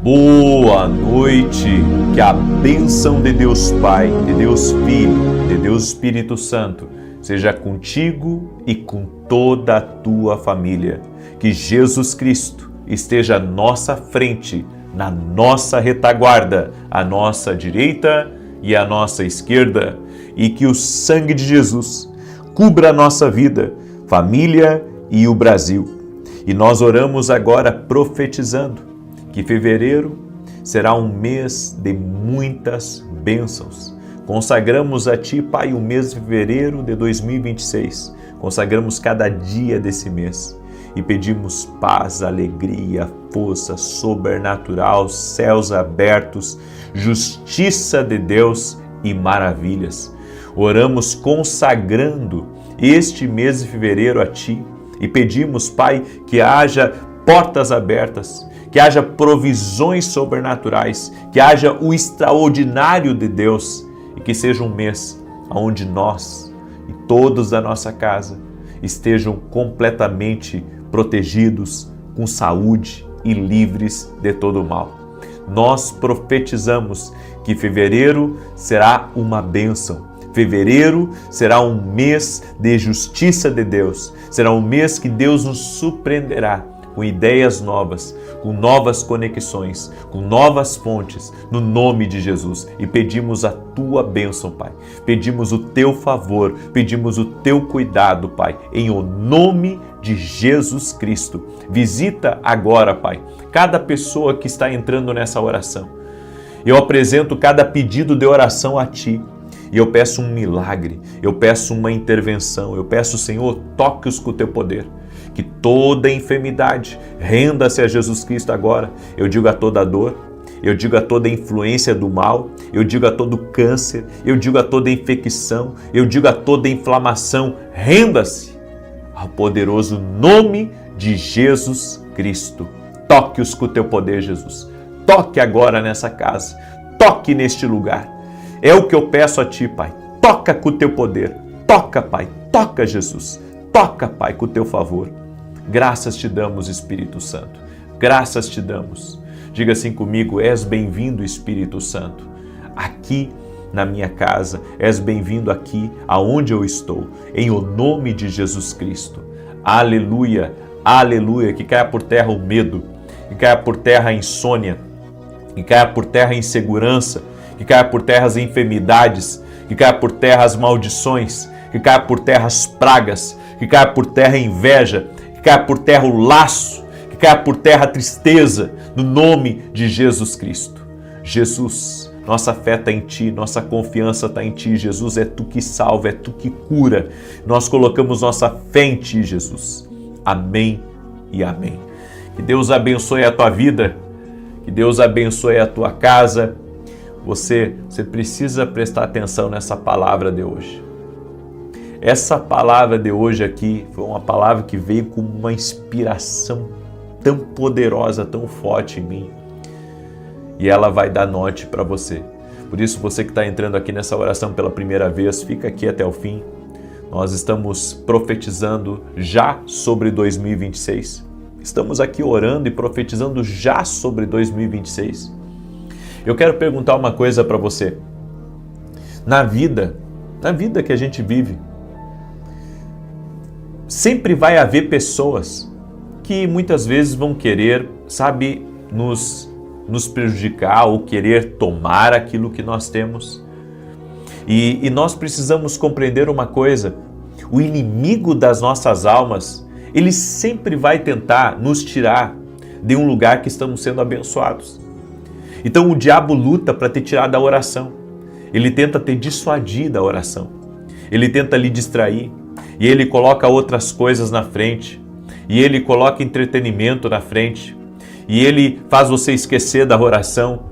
Boa noite, que a bênção de Deus Pai, de Deus Filho, de Deus Espírito Santo seja contigo e com toda a tua família. Que Jesus Cristo esteja à nossa frente, na nossa retaguarda, à nossa direita e à nossa esquerda, e que o sangue de Jesus cubra a nossa vida, família e o Brasil. E nós oramos agora profetizando que fevereiro será um mês de muitas bênçãos. Consagramos a Ti, Pai, o mês de fevereiro de 2026. Consagramos cada dia desse mês e pedimos paz, alegria, força sobrenatural, céus abertos, justiça de Deus e maravilhas. Oramos consagrando este mês de fevereiro a Ti e pedimos, Pai, que haja portas abertas, que haja provisões sobrenaturais, que haja o extraordinário de Deus e que seja um mês onde nós e todos da nossa casa estejam completamente protegidos, com saúde e livres de todo o mal. Nós profetizamos que fevereiro será uma bênção. Fevereiro será um mês de justiça de Deus. Será um mês que Deus nos surpreenderá com ideias novas, com novas conexões, com novas fontes, no nome de Jesus. E pedimos a Tua bênção, Pai. Pedimos o Teu favor, pedimos o Teu cuidado, Pai, em o nome de Jesus Cristo. Visita agora, Pai, cada pessoa que está entrando nessa oração. Eu apresento cada pedido de oração a Ti. E eu peço um milagre, eu peço uma intervenção, eu peço, Senhor, toque-os com o Teu poder. Que toda enfermidade renda-se a Jesus Cristo agora. Eu digo a toda dor, eu digo a toda influência do mal, eu digo a todo câncer, eu digo a toda infecção, eu digo a toda inflamação, renda-se ao poderoso nome de Jesus Cristo. Toque-os com o Teu poder, Jesus. Toque agora nessa casa, toque neste lugar. É o que eu peço a Ti, Pai. Toca com o Teu poder. Toca, Pai. Toca, Jesus. Toca, Pai, com o Teu favor. Graças Te damos, Espírito Santo. Graças Te damos. Diga assim comigo: és bem-vindo, Espírito Santo, aqui na minha casa. És bem-vindo aqui aonde eu estou. Em o nome de Jesus Cristo. Aleluia. Aleluia. Que caia por terra o medo. Que caia por terra a insônia. Que caia por terra a insegurança. Que caia por terra as enfermidades, que caia por terra as maldições, que caia por terra as pragas, que caia por terra a inveja, que caia por terra o laço, que caia por terra a tristeza, no nome de Jesus Cristo. Jesus, nossa fé está em Ti, nossa confiança está em Ti, Jesus, é Tu que salva, é Tu que cura. Nós colocamos nossa fé em Ti, Jesus. Amém e amém. Que Deus abençoe a tua vida, que Deus abençoe a tua casa. Você precisa prestar atenção nessa palavra de hoje. Essa palavra de hoje aqui foi uma palavra que veio com uma inspiração tão poderosa, tão forte em mim. E ela vai dar norte para você. Por isso, você que está entrando aqui nessa oração pela primeira vez, fica aqui até o fim. Nós estamos profetizando já sobre 2026. Estamos aqui orando e profetizando já sobre 2026. Eu quero perguntar uma coisa para você. Na vida que a gente vive, sempre vai haver pessoas que muitas vezes vão querer, nos prejudicar ou querer tomar aquilo que nós temos. E nós precisamos compreender uma coisa: o inimigo das nossas almas, ele sempre vai tentar nos tirar de um lugar que estamos sendo abençoados. Então o diabo luta para te tirar da oração. Ele tenta te dissuadir da oração. Ele tenta lhe distrair. E ele coloca outras coisas na frente. E ele coloca entretenimento na frente. E ele faz você esquecer da oração.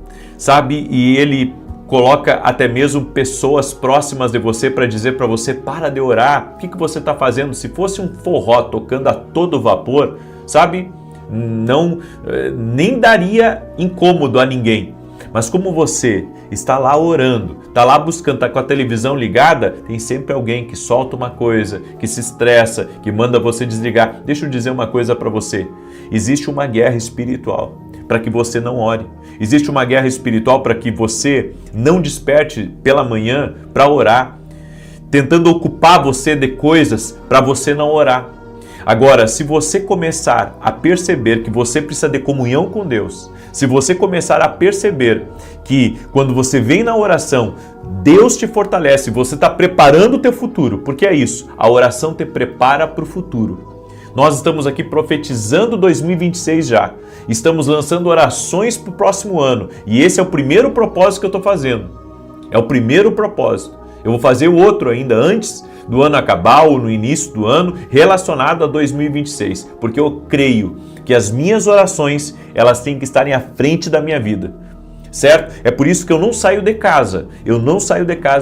E ele coloca até mesmo pessoas próximas de você para dizer para você: para de orar. O que você está fazendo? Se fosse um forró tocando a todo vapor, não, nem daria incômodo a ninguém. Mas como você está lá orando, está lá buscando, está com a televisão ligada, tem sempre alguém que solta uma coisa, que se estressa, que manda você desligar. Deixa eu dizer uma coisa para você. Existe uma guerra espiritual. para que você não ore. Existe uma guerra espiritual para que você não desperte pela manhã para orar, tentando ocupar você de coisas para você não orar. Agora, se você começar a perceber que você precisa de comunhão com Deus, se você começar a perceber que quando você vem na oração, Deus te fortalece, você está preparando o teu futuro, porque é isso, a oração te prepara para o futuro. Nós estamos aqui profetizando 2026 já, estamos lançando orações para o próximo ano, e esse é o primeiro propósito que eu estou fazendo, é o primeiro propósito. Eu vou fazer o outro ainda antes do ano acabar ou no início do ano, relacionado a 2026, porque eu creio que as minhas orações, elas têm que estarem à frente da minha vida, certo? É por isso que eu não saio de casa,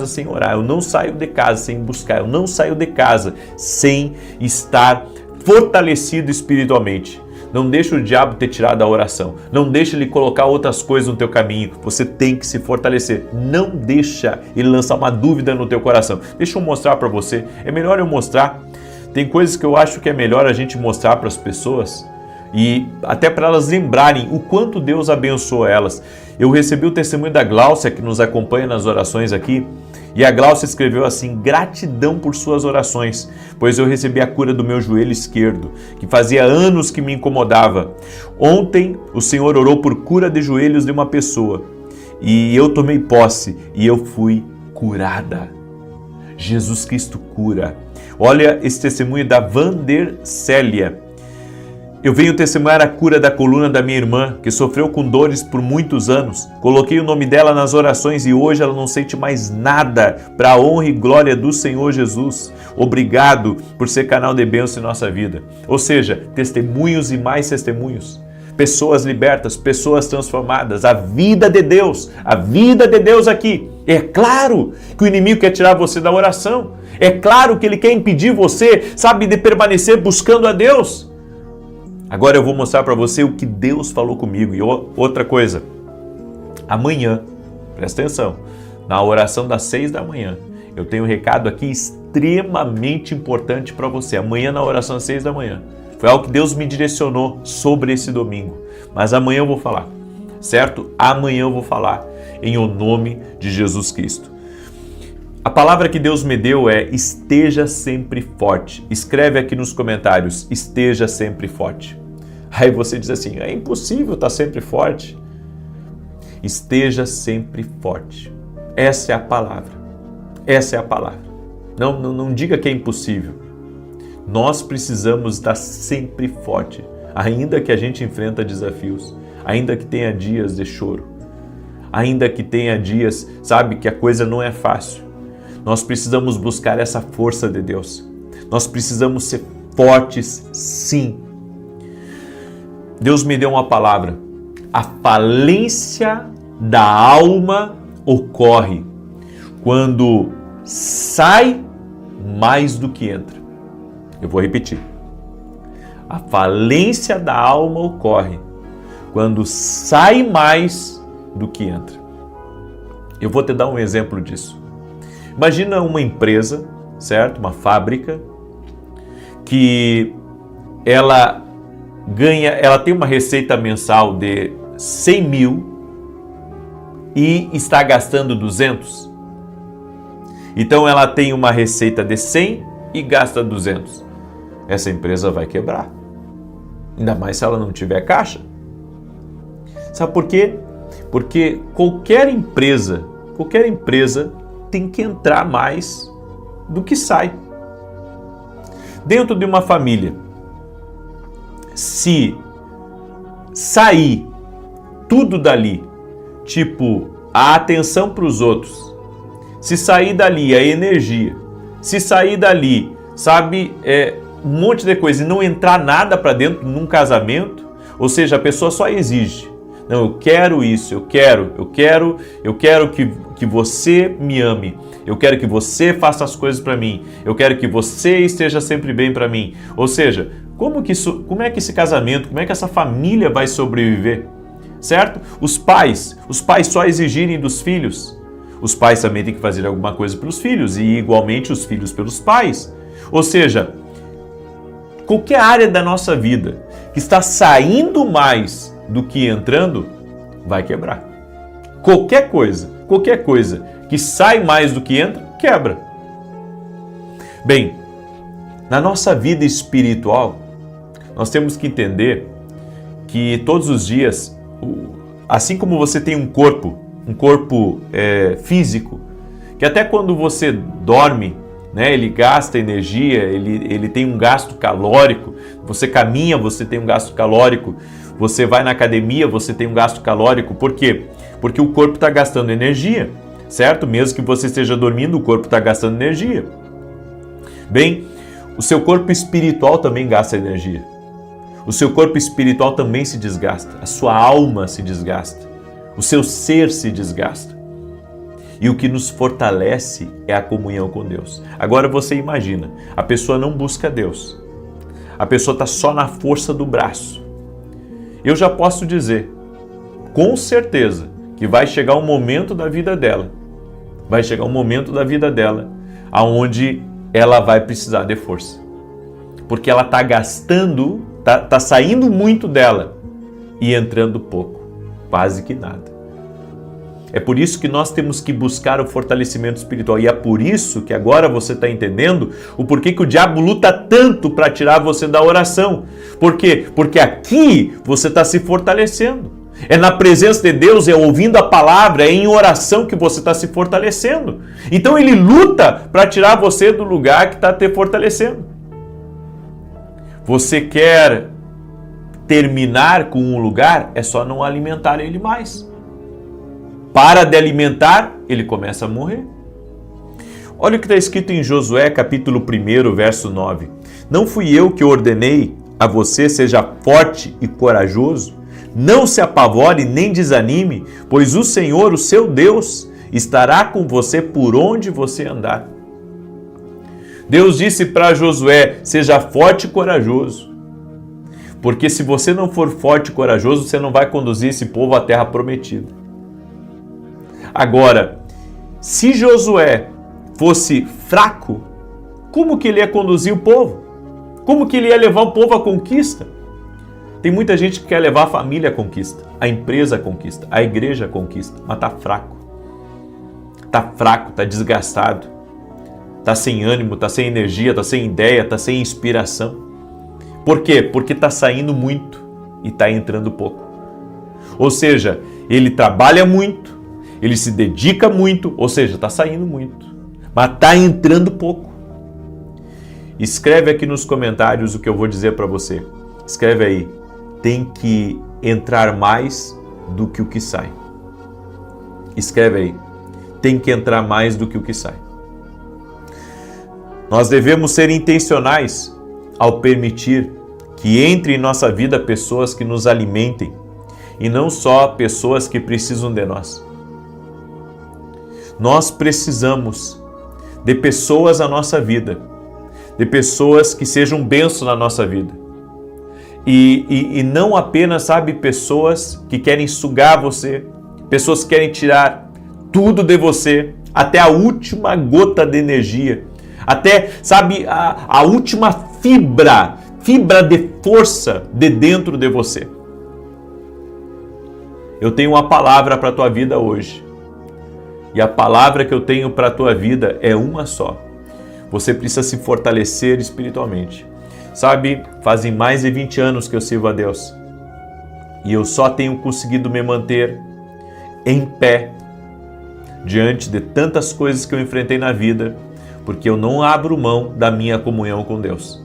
sem orar, eu não saio de casa sem buscar, eu não saio de casa sem estar fortalecido espiritualmente. Não deixa o diabo ter tirado a oração. Não deixa ele colocar outras coisas no teu caminho. Você tem que se fortalecer. Não deixa ele lançar uma dúvida no teu coração. Deixa eu mostrar para você. É melhor eu mostrar. Tem coisas que eu acho que é melhor a gente mostrar para as pessoas e até para elas lembrarem o quanto Deus abençoou elas. Eu recebi o testemunho da Gláucia, que nos acompanha nas orações aqui, e a Gláucia escreveu assim: gratidão por suas orações, pois eu recebi a cura do meu joelho esquerdo, que fazia anos que me incomodava. Ontem o Senhor orou por cura de joelhos de uma pessoa, e eu tomei posse, e eu fui curada. Jesus Cristo cura. Olha esse testemunho da Vandercélia. Eu venho testemunhar a cura da coluna da minha irmã, que sofreu com dores por muitos anos. Coloquei o nome dela nas orações e hoje ela não sente mais nada, para a honra e glória do Senhor Jesus. Obrigado por ser canal de bênção em nossa vida. Ou seja, testemunhos e mais testemunhos. Pessoas libertas, pessoas transformadas, a vida de Deus aqui. É claro que o inimigo quer tirar você da oração. É claro que ele quer impedir você, sabe, de permanecer buscando a Deus. Agora eu vou mostrar para você o que Deus falou comigo. E outra coisa, amanhã, presta atenção, na oração das 6 da manhã, eu tenho um recado aqui extremamente importante para você. Amanhã na oração das 6 da manhã. Foi algo que Deus me direcionou sobre esse domingo. Mas amanhã eu vou falar, certo? Amanhã eu vou falar em o nome de Jesus Cristo. A palavra que Deus me deu é: esteja sempre forte. Escreve aqui nos comentários: esteja sempre forte. Aí você diz assim: é impossível estar sempre forte. Esteja sempre forte. Essa é a palavra. Essa é a palavra. Não diga que é impossível. Nós precisamos estar sempre forte, ainda que a gente enfrenta desafios, ainda que tenha dias de choro, ainda que tenha dias, sabe, que a coisa não é fácil. Nós precisamos buscar essa força de Deus. Nós precisamos ser fortes, sim. Deus me deu uma palavra. A falência da alma ocorre quando sai mais do que entra. Eu vou repetir. A falência da alma ocorre quando sai mais do que entra. Eu vou te dar um exemplo disso. Imagina uma empresa, certo? Uma fábrica que ela tem uma receita mensal de 100 mil e está gastando 200. Então ela tem uma receita de 100 e gasta 200. Essa empresa vai quebrar. Ainda mais se ela não tiver caixa. Sabe por quê? Porque qualquer empresa tem que entrar mais do que sai. Dentro de uma família, se sair tudo dali, tipo a atenção para os outros, se sair dali a energia, se sair dali, sabe, um monte de coisa e não entrar nada para dentro num casamento, ou seja, a pessoa só exige. Não, eu quero isso, eu quero que você me ame, eu quero que você faça as coisas para mim, eu quero que você esteja sempre bem para mim. Ou seja, como é que esse casamento, como é que essa família vai sobreviver? Certo? Os pais só exigirem dos filhos, os pais também têm que fazer alguma coisa pelos filhos e igualmente os filhos pelos pais. Ou seja, qualquer área da nossa vida que está saindo mais do que entrando, vai quebrar. Qualquer coisa que sai mais do que entra, quebra. Bem, na nossa vida espiritual, nós temos que entender que todos os dias, assim como você tem um corpo físico, que até quando você dorme, né, ele gasta energia, ele tem um gasto calórico, você caminha, você tem um gasto calórico, você vai na academia, você tem um gasto calórico. Por quê? Porque o corpo está gastando energia, certo? Mesmo que você esteja dormindo, o corpo está gastando energia. Bem, o seu corpo espiritual também gasta energia. O seu corpo espiritual também se desgasta, a sua alma se desgasta, o seu ser se desgasta. E o que nos fortalece é a comunhão com Deus. Agora você imagina, a pessoa não busca Deus, a pessoa está só na força do braço. Eu já posso dizer, com certeza, que vai chegar um momento da vida dela, onde ela vai precisar de força. Porque ela está gastando, está saindo muito dela e entrando pouco, quase que nada. É por isso que nós temos que buscar o fortalecimento espiritual. E é por isso que agora você está entendendo o porquê que o diabo luta tanto para tirar você da oração. Por quê? Porque aqui você está se fortalecendo. É na presença de Deus, é ouvindo a palavra, é em oração que você está se fortalecendo. Então ele luta para tirar você do lugar que está te fortalecendo. Você quer terminar com um lugar, é só não alimentar ele mais. Para de alimentar, ele começa a morrer. Olha o que está escrito em Josué, capítulo 1, verso 9. Não fui eu que ordenei a você, seja forte e corajoso? Não se apavore nem desanime, pois o Senhor, o seu Deus, estará com você por onde você andar. Deus disse para Josué, seja forte e corajoso. Porque se você não for forte e corajoso, você não vai conduzir esse povo à terra prometida. Agora, se Josué fosse fraco, como que ele ia conduzir o povo? Como que ele ia levar o povo à conquista? Tem muita gente que quer levar a família à conquista, a empresa à conquista, a igreja à conquista, mas está fraco. Está fraco, está desgastado, está sem ânimo, está sem energia, está sem ideia, está sem inspiração. Por quê? Porque está saindo muito e está entrando pouco. Ou seja, ele trabalha muito, ele se dedica muito, ou seja, está saindo muito, mas está entrando pouco. Escreve aqui nos comentários o que eu vou dizer para você. Escreve aí, tem que entrar mais do que o que sai. Escreve aí, tem que entrar mais do que o que sai. Nós devemos ser intencionais ao permitir que entre em nossa vida pessoas que nos alimentem e não só pessoas que precisam de nós. Nós precisamos de pessoas na nossa vida, de pessoas que sejam bênção na nossa vida. E não apenas, pessoas que querem sugar você, pessoas que querem tirar tudo de você, até a última gota de energia, até, a última fibra de força de dentro de você. Eu tenho uma palavra para a tua vida hoje. E a palavra que eu tenho para a tua vida é uma só. Você precisa se fortalecer espiritualmente. Fazem mais de 20 anos que eu sirvo a Deus. E eu só tenho conseguido me manter em pé diante de tantas coisas que eu enfrentei na vida, porque eu não abro mão da minha comunhão com Deus.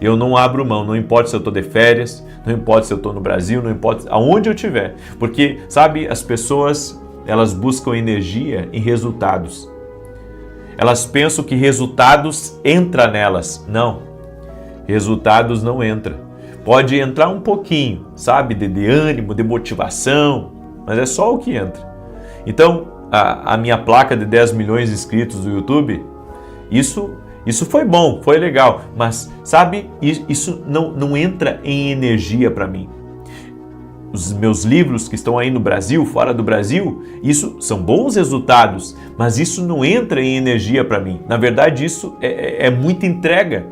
Eu não abro mão, não importa se eu estou de férias, não importa se eu estou no Brasil, não importa aonde eu estiver. Porque, as pessoas, elas buscam energia em resultados. Elas pensam que resultados entram nelas. Não, resultados não entram. Pode entrar um pouquinho, de ânimo, de motivação, mas é só o que entra. Então, a minha placa de 10 milhões de inscritos do YouTube, isso foi bom, foi legal, mas isso não entra em energia para mim. Os meus livros que estão aí no Brasil, fora do Brasil, isso são bons resultados, mas isso não entra em energia para mim. Na verdade, isso é muita entrega.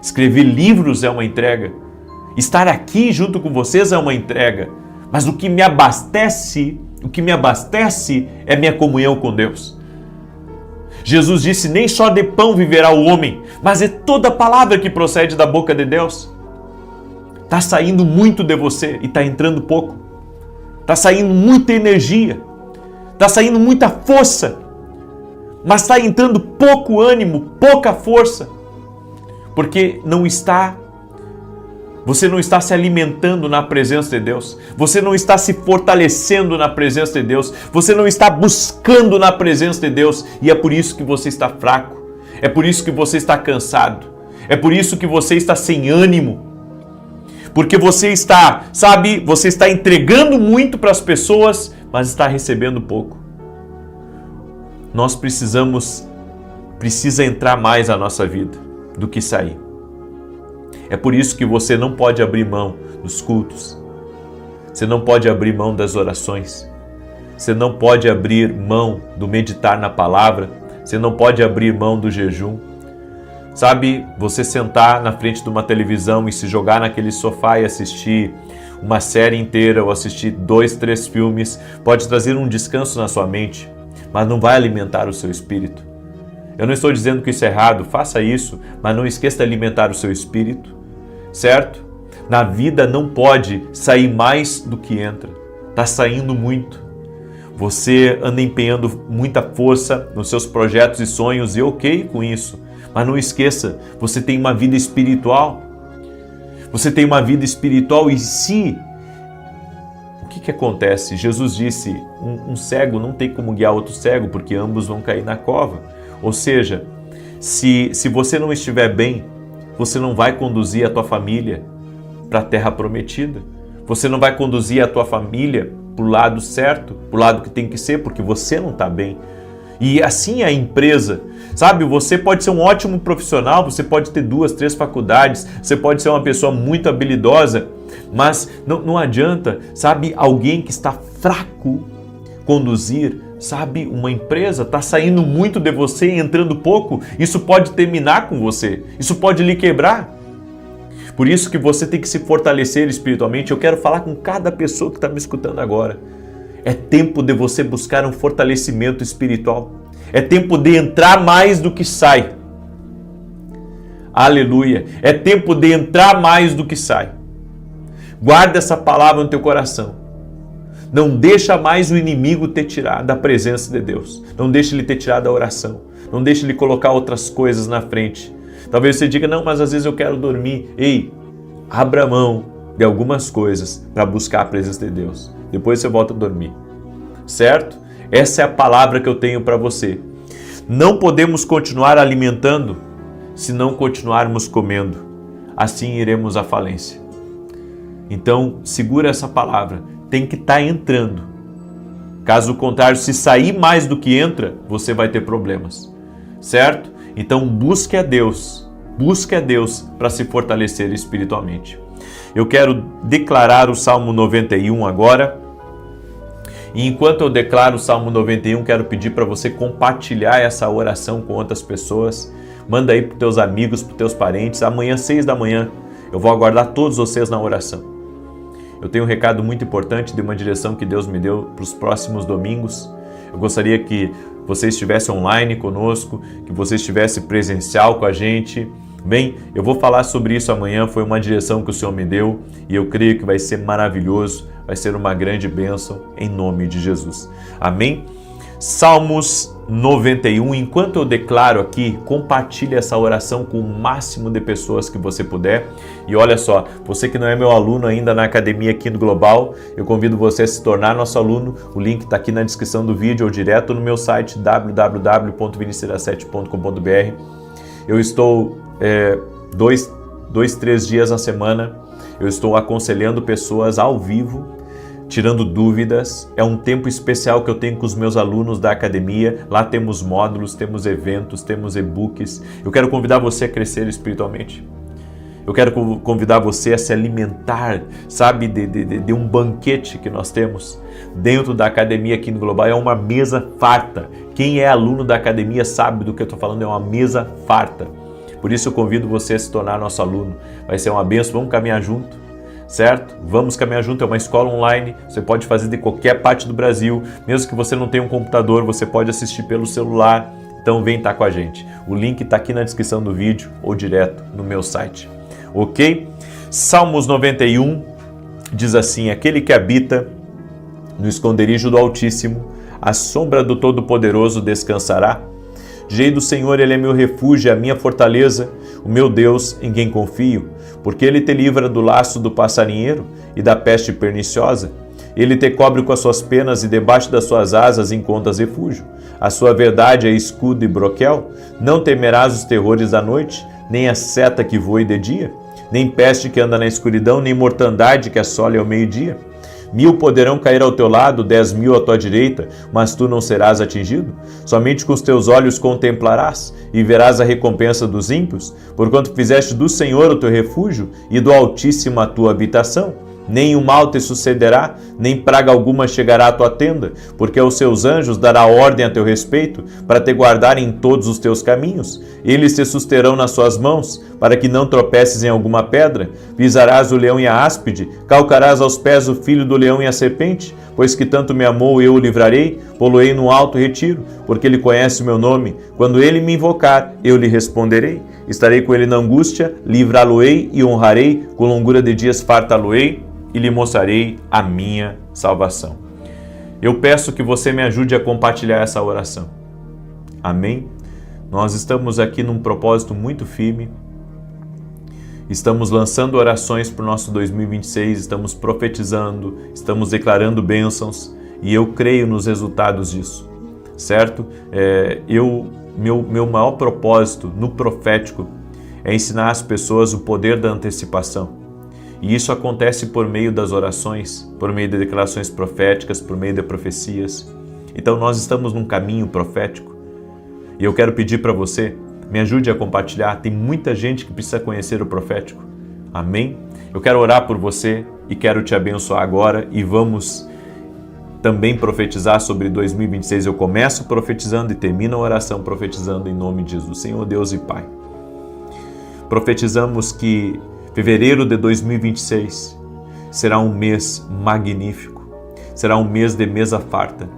Escrever livros é uma entrega. Estar aqui junto com vocês é uma entrega. Mas o que me abastece é minha comunhão com Deus. Jesus disse: nem só de pão viverá o homem, mas é toda palavra que procede da boca de Deus. Está saindo muito de você e está entrando pouco. Está saindo muita energia, está saindo muita força, mas está entrando pouco ânimo, pouca força, porque você não está se alimentando na presença de Deus, você não está se fortalecendo na presença de Deus, você não está buscando na presença de Deus, e é por isso que você está fraco, é por isso que você está cansado, é por isso que você está sem ânimo, porque você está entregando muito para as pessoas, mas está recebendo pouco. Nós precisa entrar mais na nossa vida do que sair. É por isso que você não pode abrir mão dos cultos. Você não pode abrir mão das orações. Você não pode abrir mão do meditar na palavra. Você não pode abrir mão do jejum. Sabe, você sentar na frente de uma televisão e se jogar naquele sofá e assistir uma série inteira ou assistir 2, 3 filmes pode trazer um descanso na sua mente, mas não vai alimentar o seu espírito. Eu não estou dizendo que isso é errado, faça isso, mas não esqueça de alimentar o seu espírito, certo? Na vida não pode sair mais do que entra, está saindo muito. Você anda empenhando muita força nos seus projetos e sonhos e ok com isso, mas não esqueça, você tem uma vida espiritual. Você tem uma vida espiritual e o que acontece? Jesus disse, um cego não tem como guiar outro cego, porque ambos vão cair na cova. Ou seja, se você não estiver bem, você não vai conduzir a tua família para a terra prometida. Você não vai conduzir a tua família para o lado certo, para o lado que tem que ser, porque você não está bem. E assim é a empresa, sabe? Você pode ser um ótimo profissional, você pode ter 2, 3 faculdades, você pode ser uma pessoa muito habilidosa, mas não adianta, sabe, alguém que está fraco conduzir, sabe, uma empresa, está saindo muito de você e entrando pouco, isso pode terminar com você, isso pode lhe quebrar. Por isso que você tem que se fortalecer espiritualmente. Eu quero falar com cada pessoa que está me escutando agora. É tempo de você buscar um fortalecimento espiritual. É tempo de entrar mais do que sai. Aleluia! É tempo de entrar mais do que sai. Guarda essa palavra no teu coração. Não deixa mais o inimigo te tirar da presença de Deus. Não deixa ele te tirar da oração. Não deixa ele colocar outras coisas na frente. Talvez você diga, não, mas às vezes eu quero dormir. Ei, abra mão de algumas coisas para buscar a presença de Deus. Depois você volta a dormir. Certo? Essa é a palavra que eu tenho para você. Não podemos continuar alimentando se não continuarmos comendo. Assim iremos à falência. Então, segura essa palavra. Tem que estar entrando. Caso contrário, se sair mais do que entra, você vai ter problemas. Certo? Então, busque a Deus para se fortalecer espiritualmente. Eu quero declarar o Salmo 91 agora. E enquanto eu declaro o Salmo 91, quero pedir para você compartilhar essa oração com outras pessoas. Manda aí para os teus amigos, para os teus parentes. Amanhã, 6 da manhã, eu vou aguardar todos vocês na oração. Eu tenho um recado muito importante de uma direção que Deus me deu para os próximos domingos. Eu gostaria que você estivesse online conosco, que você estivesse presencial com a gente. Bem, eu vou falar sobre isso amanhã, foi uma direção que o Senhor me deu e eu creio que vai ser maravilhoso, vai ser uma grande bênção em nome de Jesus. Amém? Salmos 91, enquanto eu declaro aqui, compartilhe essa oração com o máximo de pessoas que você puder. E olha só, você que não é meu aluno ainda na Academia Quino Global, eu convido você a se tornar nosso aluno. O link está aqui na descrição do vídeo ou direto no meu site www.vinicius7.com.br. Eu estou 3 dias na semana, eu estou aconselhando pessoas ao vivo, tirando dúvidas. É um tempo especial que eu tenho com os meus alunos da academia. Lá temos módulos, temos eventos, temos e-books. Eu quero convidar você a crescer espiritualmente. Eu quero convidar você a se alimentar, sabe, de um banquete que nós temos dentro da Academia Quino Global. É uma mesa farta. Quem é aluno da academia sabe do que eu estou falando, é uma mesa farta. Por isso eu convido você a se tornar nosso aluno. Vai ser uma bênção, vamos caminhar junto. certo? Vamos Caminhar Junto é uma escola online, você pode fazer de qualquer parte do Brasil, mesmo que você não tenha um computador, você pode assistir pelo celular, então vem estar com a gente. O link está aqui na descrição do vídeo ou direto no meu site, ok? Salmos 91 diz assim: aquele que habita no esconderijo do Altíssimo, à sombra do Todo-Poderoso descansará. Direi do Senhor, Ele é meu refúgio, a minha fortaleza, o meu Deus em quem confio, porque Ele te livra do laço do passarinheiro e da peste perniciosa. Ele te cobre com as suas penas e debaixo das suas asas encontras refúgio. A sua verdade é escudo e broquel. Não temerás os terrores da noite, nem a seta que voe de dia, nem peste que anda na escuridão, nem mortandade que assole ao meio-dia. 1000 poderão cair ao teu lado, 10.000 à tua direita, mas tu não serás atingido. Somente com os teus olhos contemplarás e verás a recompensa dos ímpios, porquanto fizeste do Senhor o teu refúgio e do Altíssimo a tua habitação. Nem o mal te sucederá, nem praga alguma chegará à tua tenda, porque aos seus anjos dará ordem a teu respeito, para te guardarem em todos os teus caminhos. Eles te susterão nas suas mãos, para que não tropeces em alguma pedra. Pisarás o leão e a áspide, calcarás aos pés o filho do leão e a serpente, pois que tanto me amou, eu o livrarei, pô-lo-ei no alto retiro, porque ele conhece o meu nome. Quando ele me invocar, eu lhe responderei. Estarei com ele na angústia, livrá-lo-ei e honrarei, com longura de dias fartá-lo-ei, e lhe mostrarei a minha salvação. Eu peço que você me ajude a compartilhar essa oração. Amém? Nós estamos aqui num propósito muito firme. Estamos lançando orações para o nosso 2026, estamos profetizando, estamos declarando bênçãos e eu creio nos resultados disso, certo? Meu maior propósito no profético é ensinar às pessoas o poder da antecipação. E isso acontece por meio das orações, por meio de declarações proféticas, por meio de profecias. Então nós estamos num caminho profético. E eu quero pedir para você, me ajude a compartilhar. Tem muita gente que precisa conhecer o profético. Amém? Eu quero orar por você e quero te abençoar agora e vamos também profetizar sobre 2026. Eu começo profetizando e termino a oração profetizando em nome de Jesus. Senhor Deus e Pai, profetizamos que fevereiro de 2026 será um mês magnífico, será um mês de mesa farta,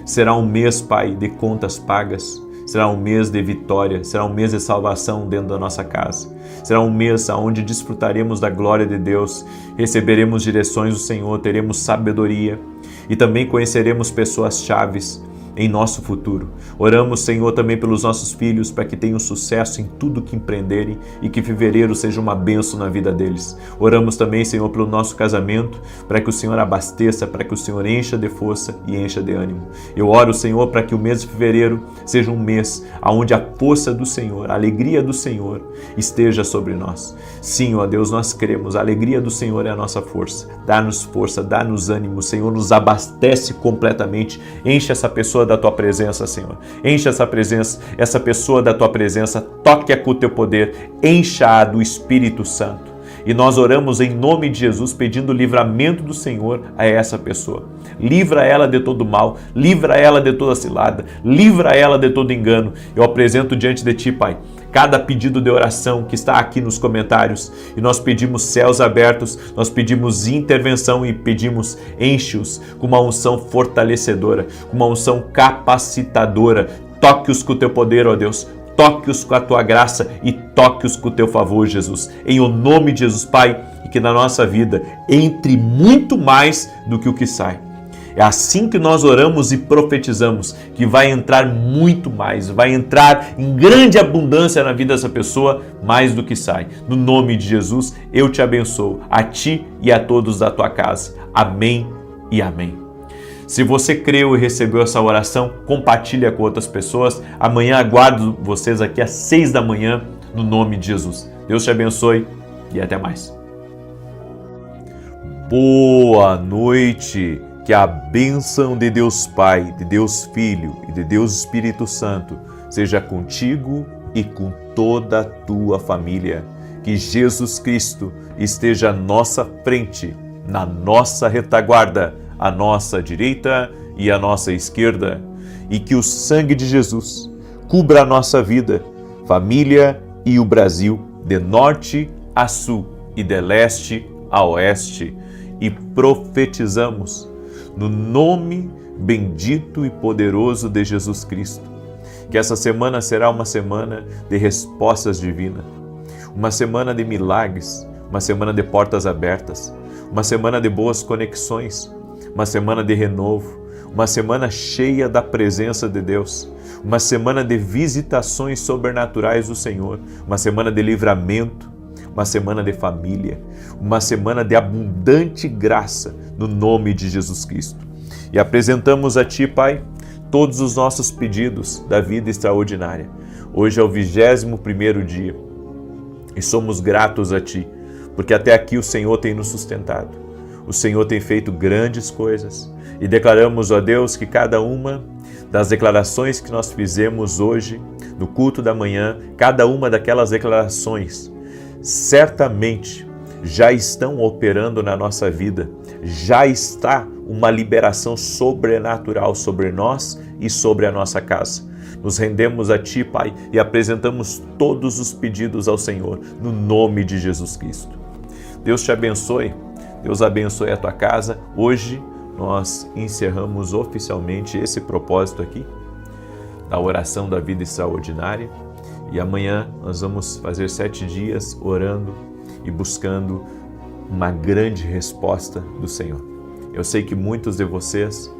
será um mês, Pai, de contas pagas, será um mês de vitória, será um mês de salvação dentro da nossa casa, será um mês onde desfrutaremos da glória de Deus, receberemos direções do Senhor, teremos sabedoria e também conheceremos pessoas chaves em nosso futuro. Oramos, Senhor, também pelos nossos filhos, para que tenham sucesso em tudo que empreenderem e que fevereiro seja uma bênção na vida deles. Oramos também, Senhor, pelo nosso casamento, para que o Senhor abasteça, para que o Senhor encha de força e encha de ânimo. Eu oro, Senhor, para que o mês de fevereiro seja um mês onde a força do Senhor, a alegria do Senhor esteja sobre nós. Sim, ó Deus, nós cremos, a alegria do Senhor é a nossa força. Dá-nos força, dá-nos ânimo, Senhor, nos abastece completamente, enche essa pessoa da tua presença, Senhor. Enche essa pessoa da tua presença, toque-a com o teu poder, encha-a do Espírito Santo. E nós oramos em nome de Jesus, pedindo o livramento do Senhor a essa pessoa. Livra ela de todo mal, livra ela de toda cilada, livra ela de todo engano. Eu apresento diante de ti, Pai, cada pedido de oração que está aqui nos comentários. E nós pedimos céus abertos, nós pedimos intervenção e pedimos enche-os com uma unção fortalecedora, com uma unção capacitadora. Toque-os com o teu poder, ó Deus. Toque-os com a tua graça e toque-os com o teu favor, Jesus. Em o nome de Jesus, Pai, e que na nossa vida entre muito mais do que o que sai. É assim que nós oramos e profetizamos, que vai entrar muito mais, vai entrar em grande abundância na vida dessa pessoa, mais do que sai. No nome de Jesus, eu te abençoo, a ti e a todos da tua casa. Amém e amém. Se você creu e recebeu essa oração, compartilha com outras pessoas. Amanhã aguardo vocês aqui às 6 da manhã, no nome de Jesus. Deus te abençoe e até mais. Boa noite! Que a bênção de Deus Pai, de Deus Filho e de Deus Espírito Santo seja contigo e com toda a tua família. Que Jesus Cristo esteja à nossa frente, na nossa retaguarda, à nossa direita e à nossa esquerda. E que o sangue de Jesus cubra a nossa vida, família e o Brasil, de norte a sul e de leste a oeste e profetizamos no nome bendito e poderoso de Jesus Cristo, que essa semana será uma semana de respostas divinas, uma semana de milagres, uma semana de portas abertas, uma semana de boas conexões, uma semana de renovo, uma semana cheia da presença de Deus, uma semana de visitações sobrenaturais do Senhor, uma semana de livramento, uma semana de família, uma semana de abundante graça no nome de Jesus Cristo. E apresentamos a Ti, Pai, todos os nossos pedidos da vida extraordinária. Hoje é o 21º dia e somos gratos a Ti, porque até aqui o Senhor tem nos sustentado. O Senhor tem feito grandes coisas e declaramos, ó Deus, que cada uma das declarações que nós fizemos hoje no culto da manhã, cada uma daquelas declarações certamente já estão operando na nossa vida, já está uma liberação sobrenatural sobre nós e sobre a nossa casa. Nos rendemos a Ti, Pai, e apresentamos todos os pedidos ao Senhor, no nome de Jesus Cristo. Deus te abençoe, Deus abençoe a tua casa. Hoje nós encerramos oficialmente esse propósito aqui, da oração da vida extraordinária, e amanhã nós vamos fazer 7 dias orando e buscando uma grande resposta do Senhor. Eu sei que muitos de vocês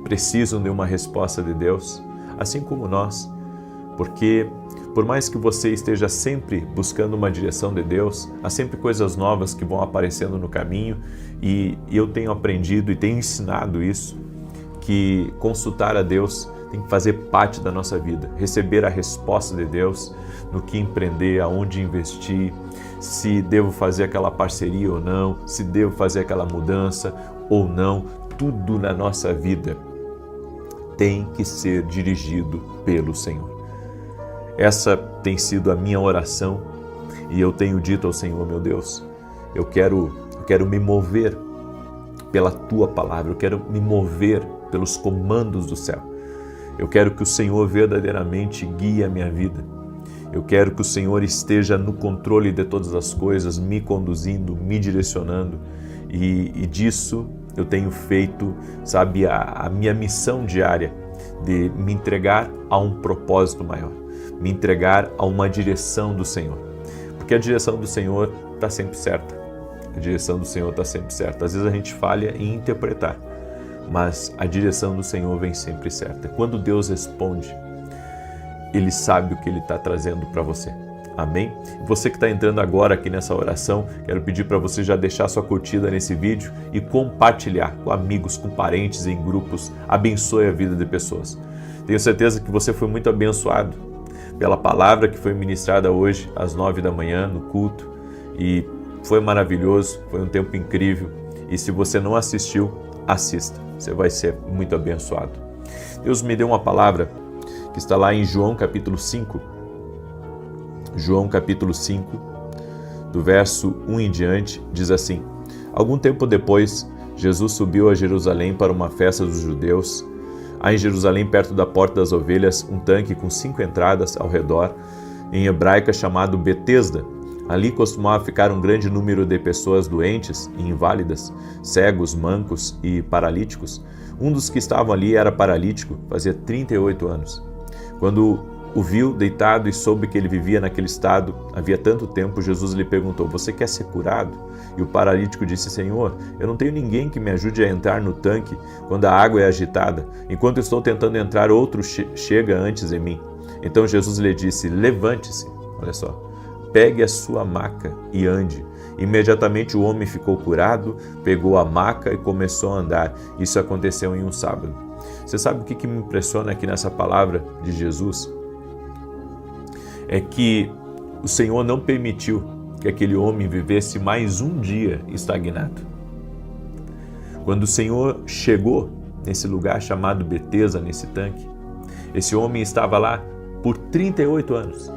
precisam de uma resposta de Deus, assim como nós, porque por mais que você esteja sempre buscando uma direção de Deus, há sempre coisas novas que vão aparecendo no caminho, e eu tenho aprendido e tenho ensinado isso, que consultar a Deus tem que fazer parte da nossa vida, receber a resposta de Deus no que empreender, aonde investir, se devo fazer aquela parceria ou não, se devo fazer aquela mudança ou não. Tudo na nossa vida tem que ser dirigido pelo Senhor. Essa tem sido a minha oração e eu tenho dito ao Senhor, meu Deus, eu quero me mover pela Tua palavra, eu quero me mover pelos comandos do céu. Eu quero que o Senhor verdadeiramente guie a minha vida. Eu quero que o Senhor esteja no controle de todas as coisas, me conduzindo, me direcionando, e disso eu tenho feito, sabe, a minha missão diária de me entregar a um propósito maior, me entregar a uma direção do Senhor, porque a direção do Senhor está sempre certa. A direção do Senhor está sempre certa. Às vezes a gente falha em interpretar, mas a direção do Senhor vem sempre certa. Quando Deus responde, Ele sabe o que Ele está trazendo para você. Amém? Você que está entrando agora aqui nessa oração, quero pedir para você já deixar sua curtida nesse vídeo e compartilhar com amigos, com parentes, em grupos. Abençoe a vida de pessoas. Tenho certeza que você foi muito abençoado pela palavra que foi ministrada hoje às 9 da manhã no culto, e foi maravilhoso, foi um tempo incrível. E se você não assistiu, assista, você vai ser muito abençoado. Deus me deu uma palavra que está lá em João capítulo 5. João capítulo 5, do verso 1 em diante, diz assim: Algum tempo depois, Jesus subiu a Jerusalém para uma festa dos judeus. Há em Jerusalém, perto da Porta das Ovelhas, um tanque com 5 entradas ao redor, em hebraica chamado Betesda. Ali costumava ficar um grande número de pessoas doentes e inválidas, cegos, mancos e paralíticos. Um dos que estavam ali era paralítico, fazia 38 anos. Quando o viu deitado e soube que ele vivia naquele estado havia tanto tempo, Jesus lhe perguntou: Você quer ser curado? E o paralítico disse: Senhor, eu não tenho ninguém que me ajude a entrar no tanque quando a água é agitada. Enquanto estou tentando entrar, outro chega antes de mim. Então Jesus lhe disse: Levante-se, olha só, pegue a sua maca e ande. Imediatamente o homem ficou curado, pegou a maca e começou a andar. Isso aconteceu em um sábado. Você sabe o que me impressiona aqui nessa palavra de Jesus? É que o Senhor não permitiu que aquele homem vivesse mais um dia estagnado. Quando o Senhor chegou nesse lugar chamado Betesda, nesse tanque, esse homem estava lá por 38 anos.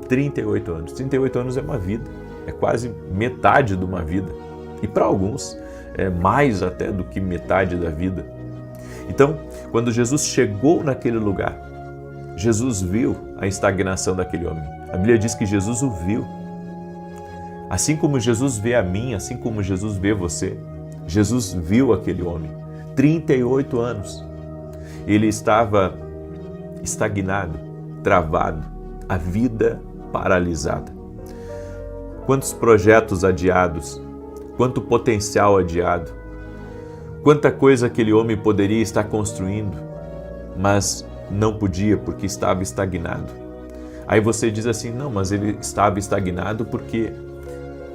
38 anos. 38 anos é uma vida, é quase metade de uma vida. E para alguns, é mais até do que metade da vida. Então, quando Jesus chegou naquele lugar, Jesus viu a estagnação daquele homem. A Bíblia diz que Jesus o viu. Assim como Jesus vê a mim, assim como Jesus vê você, Jesus viu aquele homem, 38 anos. Ele estava estagnado, travado, a vida paralisada. Quantos projetos adiados, quanto potencial adiado, quanta coisa aquele homem poderia estar construindo, mas não podia porque estava estagnado. Aí você diz assim, não, mas ele estava estagnado porque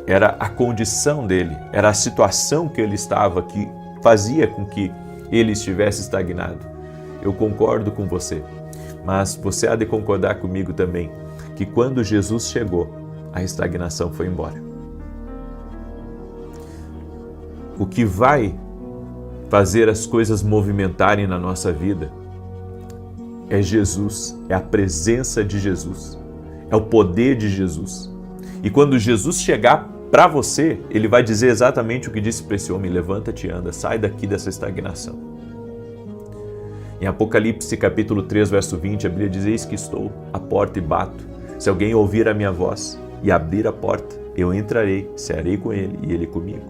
era a condição dele, era a situação que ele estava que fazia com que ele estivesse estagnado. Eu concordo com você, mas você há de concordar comigo também que quando Jesus chegou, a estagnação foi embora. O que vai fazer as coisas movimentarem na nossa vida é Jesus, é a presença de Jesus, é o poder de Jesus. E quando Jesus chegar para você, ele vai dizer exatamente o que disse para esse homem: levanta-te e anda, sai daqui dessa estagnação. Em Apocalipse capítulo 3, verso 20, a Bíblia diz: eis que estou à porta e bato. Se alguém ouvir a minha voz e abrir a porta, eu entrarei, cearei com ele e ele comigo.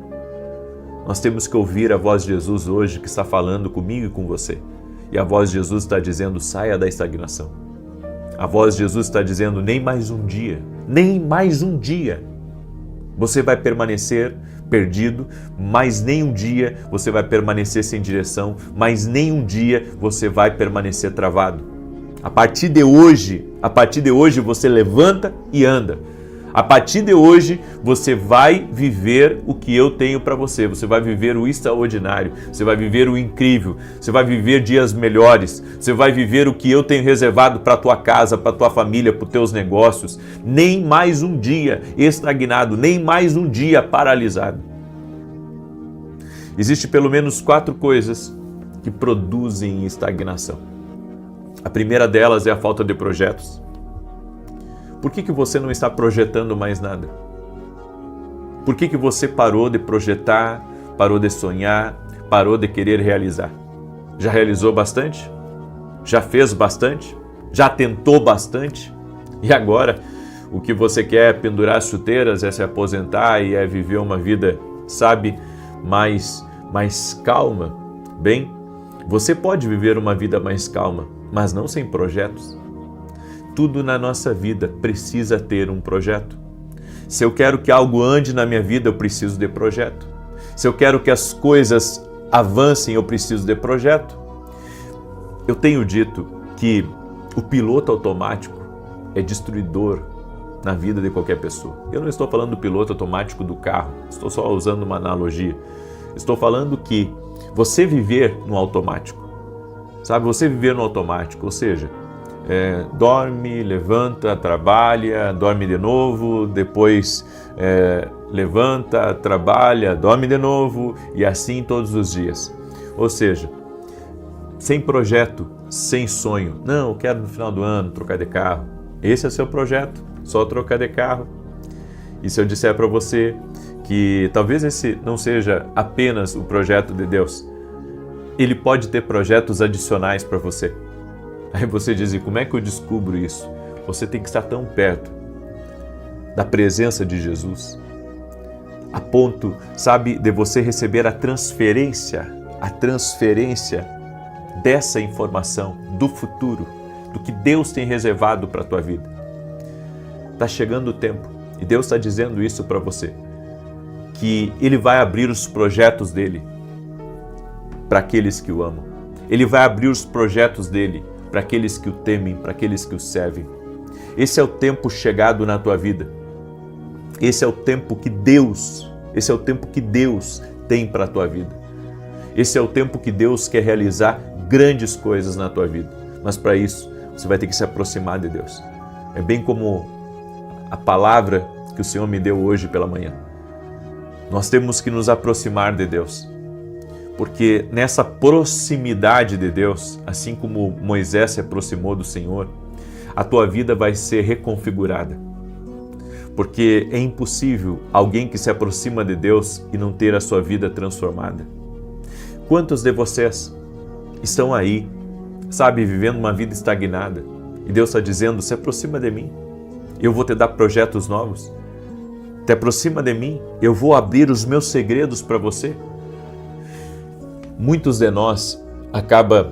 Nós temos que ouvir a voz de Jesus hoje, que está falando comigo e com você. E a voz de Jesus está dizendo: saia da estagnação. A voz de Jesus está dizendo: nem mais um dia você vai permanecer perdido, mas nem um dia você vai permanecer sem direção, mas nem um dia você vai permanecer travado. A partir de hoje você levanta e anda. A partir de hoje, você vai viver o que eu tenho para você. Você vai viver o extraordinário, você vai viver o incrível, você vai viver dias melhores, você vai viver o que eu tenho reservado para a tua casa, para a tua família, para os teus negócios. Nem mais um dia estagnado, nem mais um dia paralisado. Existem pelo menos 4 coisas que produzem estagnação. A primeira delas é a falta de projetos. Por que você não está projetando mais nada? Por que você parou de projetar, parou de sonhar, parou de querer realizar? Já realizou bastante? Já fez bastante? Já tentou bastante? E agora, o que você quer é pendurar as chuteiras, é se aposentar e é viver uma vida, sabe, mais calma? Bem, você pode viver uma vida mais calma, mas não sem projetos. Tudo na nossa vida precisa ter um projeto. Se eu quero que algo ande na minha vida, eu preciso de projeto. Se eu quero que as coisas avancem, eu preciso de projeto. Eu tenho dito que o piloto automático é destruidor na vida de qualquer pessoa. Eu não estou falando do piloto automático do carro, estou só usando uma analogia. Estou falando que você viver no automático, sabe? Você viver no automático, ou seja, dorme, levanta, trabalha, dorme de novo, depois levanta, trabalha, dorme de novo e assim todos os dias. Ou seja, sem projeto, sem sonho. Não, eu quero no final do ano trocar de carro. Esse é o seu projeto, só trocar de carro. E se eu disser para você que talvez esse não seja apenas o projeto de Deus, Ele pode ter projetos adicionais para você. Aí você diz: e como é que eu descubro isso? Você tem que estar tão perto da presença de Jesus, a ponto, sabe, de você receber a transferência dessa informação do futuro, do que Deus tem reservado para a tua vida. Está chegando o tempo e Deus está dizendo isso para você, que Ele vai abrir os projetos dEle para aqueles que o amam. Ele vai abrir os projetos dEle para aqueles que o temem, para aqueles que o servem. Esse é o tempo chegado na tua vida. Esse é o tempo que Deus tem para a tua vida. Esse é o tempo que Deus quer realizar grandes coisas na tua vida. Mas para isso, você vai ter que se aproximar de Deus. É bem como a palavra que o Senhor me deu hoje pela manhã. Nós temos que nos aproximar de Deus. Porque nessa proximidade de Deus, assim como Moisés se aproximou do Senhor, a tua vida vai ser reconfigurada. Porque é impossível alguém que se aproxima de Deus e não ter a sua vida transformada. Quantos de vocês estão aí, sabe, vivendo uma vida estagnada? E Deus está dizendo: se aproxima de mim, eu vou te dar projetos novos. te aproxima de mim, eu vou abrir os meus segredos para você. Muitos de nós acaba,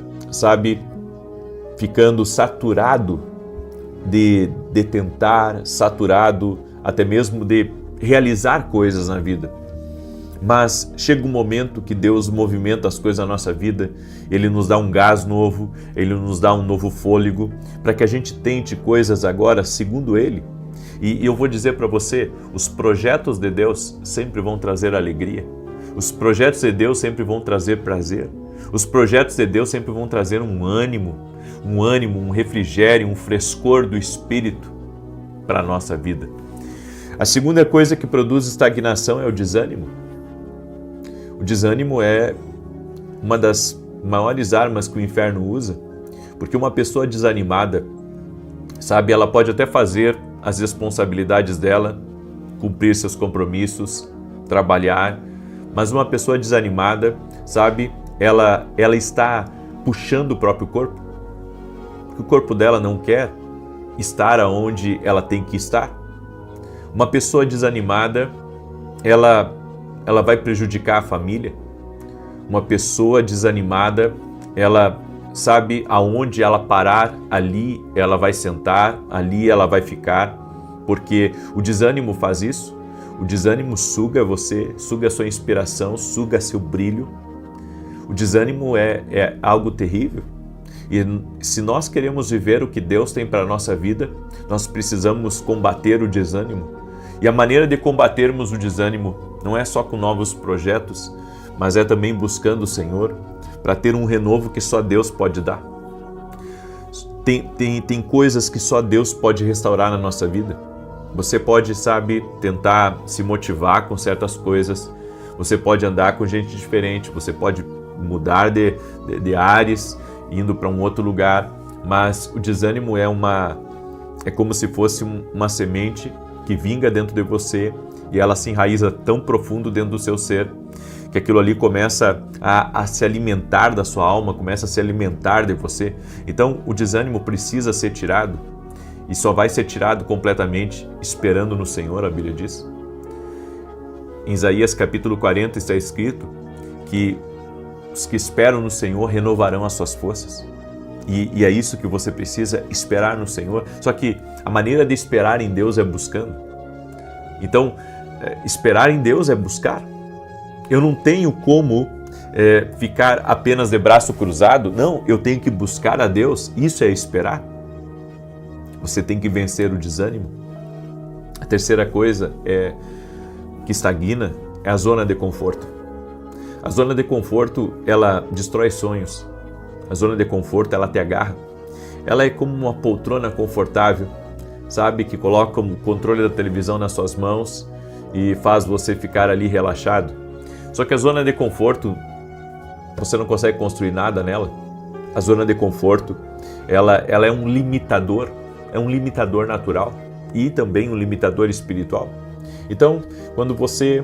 ficando saturado de tentar, saturado até mesmo de realizar coisas na vida. Mas chega um momento que Deus movimenta as coisas na nossa vida, Ele nos dá um gás novo, Ele nos dá um novo fôlego, para que a gente tente coisas agora segundo Ele. E eu vou dizer para você, os projetos de Deus sempre vão trazer alegria, os projetos de Deus sempre vão trazer prazer, os projetos de Deus sempre vão trazer um ânimo, um refrigério, um frescor do Espírito para a nossa vida. A segunda coisa que produz estagnação é o desânimo. O desânimo é uma das maiores armas que o inferno usa, porque uma pessoa desanimada, ela pode até fazer as responsabilidades dela, cumprir seus compromissos, trabalhar, mas uma pessoa desanimada, ela está puxando o próprio corpo, porque o corpo dela não quer estar onde ela tem que estar. Uma pessoa desanimada, ela vai prejudicar a família. Uma pessoa desanimada, ela sabe aonde ela parar, ali ela vai sentar, ali ela vai ficar, porque o desânimo faz isso. O desânimo suga você, suga a sua inspiração, suga seu brilho. O desânimo é algo terrível. E se nós queremos viver o que Deus tem para a nossa vida, nós precisamos combater o desânimo. E a maneira de combatermos o desânimo não é só com novos projetos, mas é também buscando o Senhor para ter um renovo que só Deus pode dar. Tem coisas que só Deus pode restaurar na nossa vida. Você pode, tentar se motivar com certas coisas, você pode andar com gente diferente, você pode mudar de ares, indo para um outro lugar, mas o desânimo é como se fosse uma semente que vinga dentro de você e ela se enraiza tão profundo dentro do seu ser que aquilo ali começa a se alimentar da sua alma, começa a se alimentar de você. Então o desânimo precisa ser tirado e só vai ser tirado completamente esperando no Senhor, a Bíblia diz. Em Isaías capítulo 40 está escrito que os que esperam no Senhor renovarão as suas forças. E é isso que você precisa, esperar no Senhor. Só que a maneira de esperar em Deus é buscando. Então, esperar em Deus é buscar. Eu não tenho como ficar apenas de braço cruzado. Não, eu tenho que buscar a Deus. Isso é esperar. Você tem que vencer o desânimo. A terceira coisa que estagna é a zona de conforto. A zona de conforto, ela destrói sonhos. A zona de conforto, ela te agarra. Ela é como uma poltrona confortável, que coloca o controle da televisão nas suas mãos e faz você ficar ali relaxado. Só que a zona de conforto, você não consegue construir nada nela. A zona de conforto, ela é um limitador natural e também um limitador espiritual. Então, quando você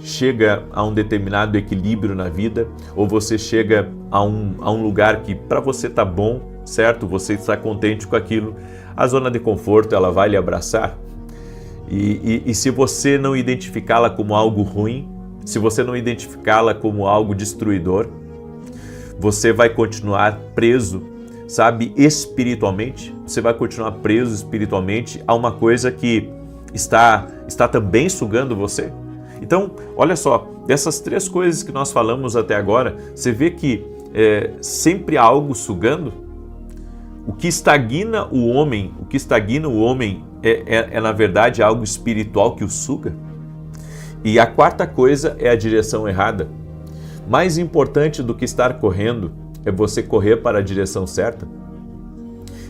chega a um determinado equilíbrio na vida, ou você chega a um lugar que para você está bom, certo? Você está contente com aquilo, a zona de conforto ela vai lhe abraçar. E se você não identificá-la como algo ruim, se você não identificá-la como algo destruidor, você vai continuar preso, espiritualmente. Você vai continuar preso espiritualmente a uma coisa que está também sugando você. Então, olha só, dessas três coisas que nós falamos até agora, você vê que sempre há algo sugando. O que estagna o homem é na verdade algo espiritual que o suga. E a quarta coisa é a direção errada. Mais importante do que estar correndo é você correr para a direção certa.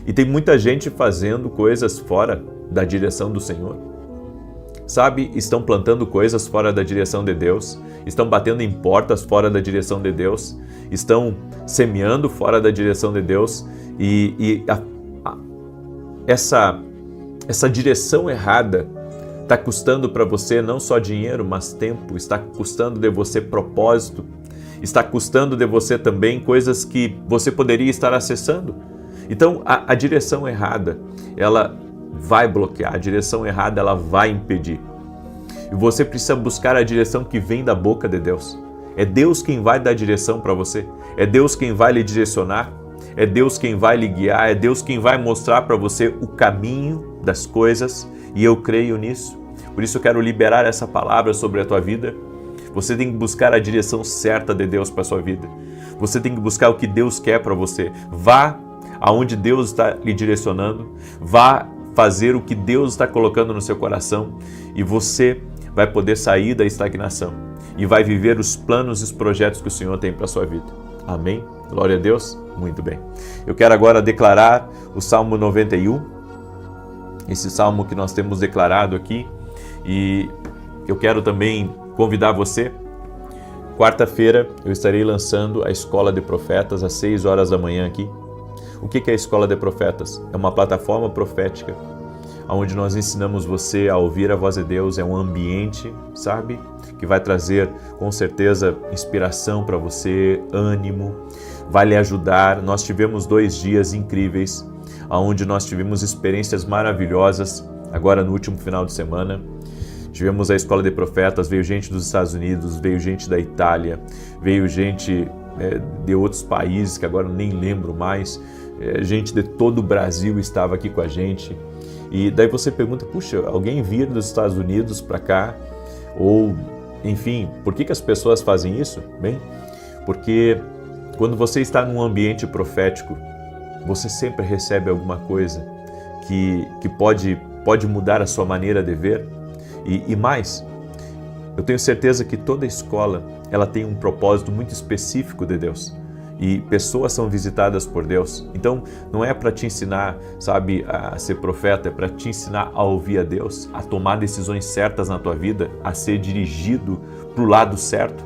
E tem muita gente fazendo coisas fora da direção do Senhor. Estão plantando coisas fora da direção de Deus, estão batendo em portas fora da direção de Deus, estão semeando fora da direção de Deus essa direção errada está custando para você não só dinheiro, mas tempo, está custando de você propósito, está custando de você também coisas que você poderia estar acessando. Então a direção errada, ela vai bloquear, a direção errada ela vai impedir. E você precisa buscar a direção que vem da boca de Deus. É Deus quem vai dar direção para você. É Deus quem vai lhe direcionar. É Deus quem vai lhe guiar. É Deus quem vai mostrar para você o caminho das coisas. E eu creio nisso. Por isso eu quero liberar essa palavra sobre a tua vida. Você tem que buscar a direção certa de Deus para a sua vida. Você tem que buscar o que Deus quer para você. Vá aonde Deus está lhe direcionando. Vá fazer o que Deus está colocando no seu coração. E você vai poder sair da estagnação. E vai viver os planos e os projetos que o Senhor tem para a sua vida. Amém? Glória a Deus? Muito bem. Eu quero agora declarar o Salmo 91. Esse salmo que nós temos declarado aqui. E eu quero também convidar você. Quarta-feira eu estarei lançando a Escola de Profetas às 6 horas da manhã aqui. O que é a Escola de Profetas? É uma plataforma profética onde nós ensinamos você a ouvir a voz de Deus. É um ambiente, sabe, que vai trazer com certeza inspiração para você, ânimo, vai lhe ajudar. Nós tivemos 2 dias incríveis, onde nós tivemos experiências maravilhosas, agora no último final de semana. Tivemos a Escola de Profetas, veio gente dos Estados Unidos, veio gente da Itália, veio gente de outros países que agora eu nem lembro mais, gente de todo o Brasil estava aqui com a gente. E daí você pergunta, puxa, alguém vir dos Estados Unidos para cá? Ou, enfim, por que as pessoas fazem isso? Bem, porque quando você está num ambiente profético, você sempre recebe alguma coisa que pode mudar a sua maneira de ver. E mais, eu tenho certeza que toda escola ela tem um propósito muito específico de Deus. E pessoas são visitadas por Deus. Então, não é para te ensinar, sabe, a ser profeta, é para te ensinar a ouvir a Deus, a tomar decisões certas na tua vida, a ser dirigido para o lado certo.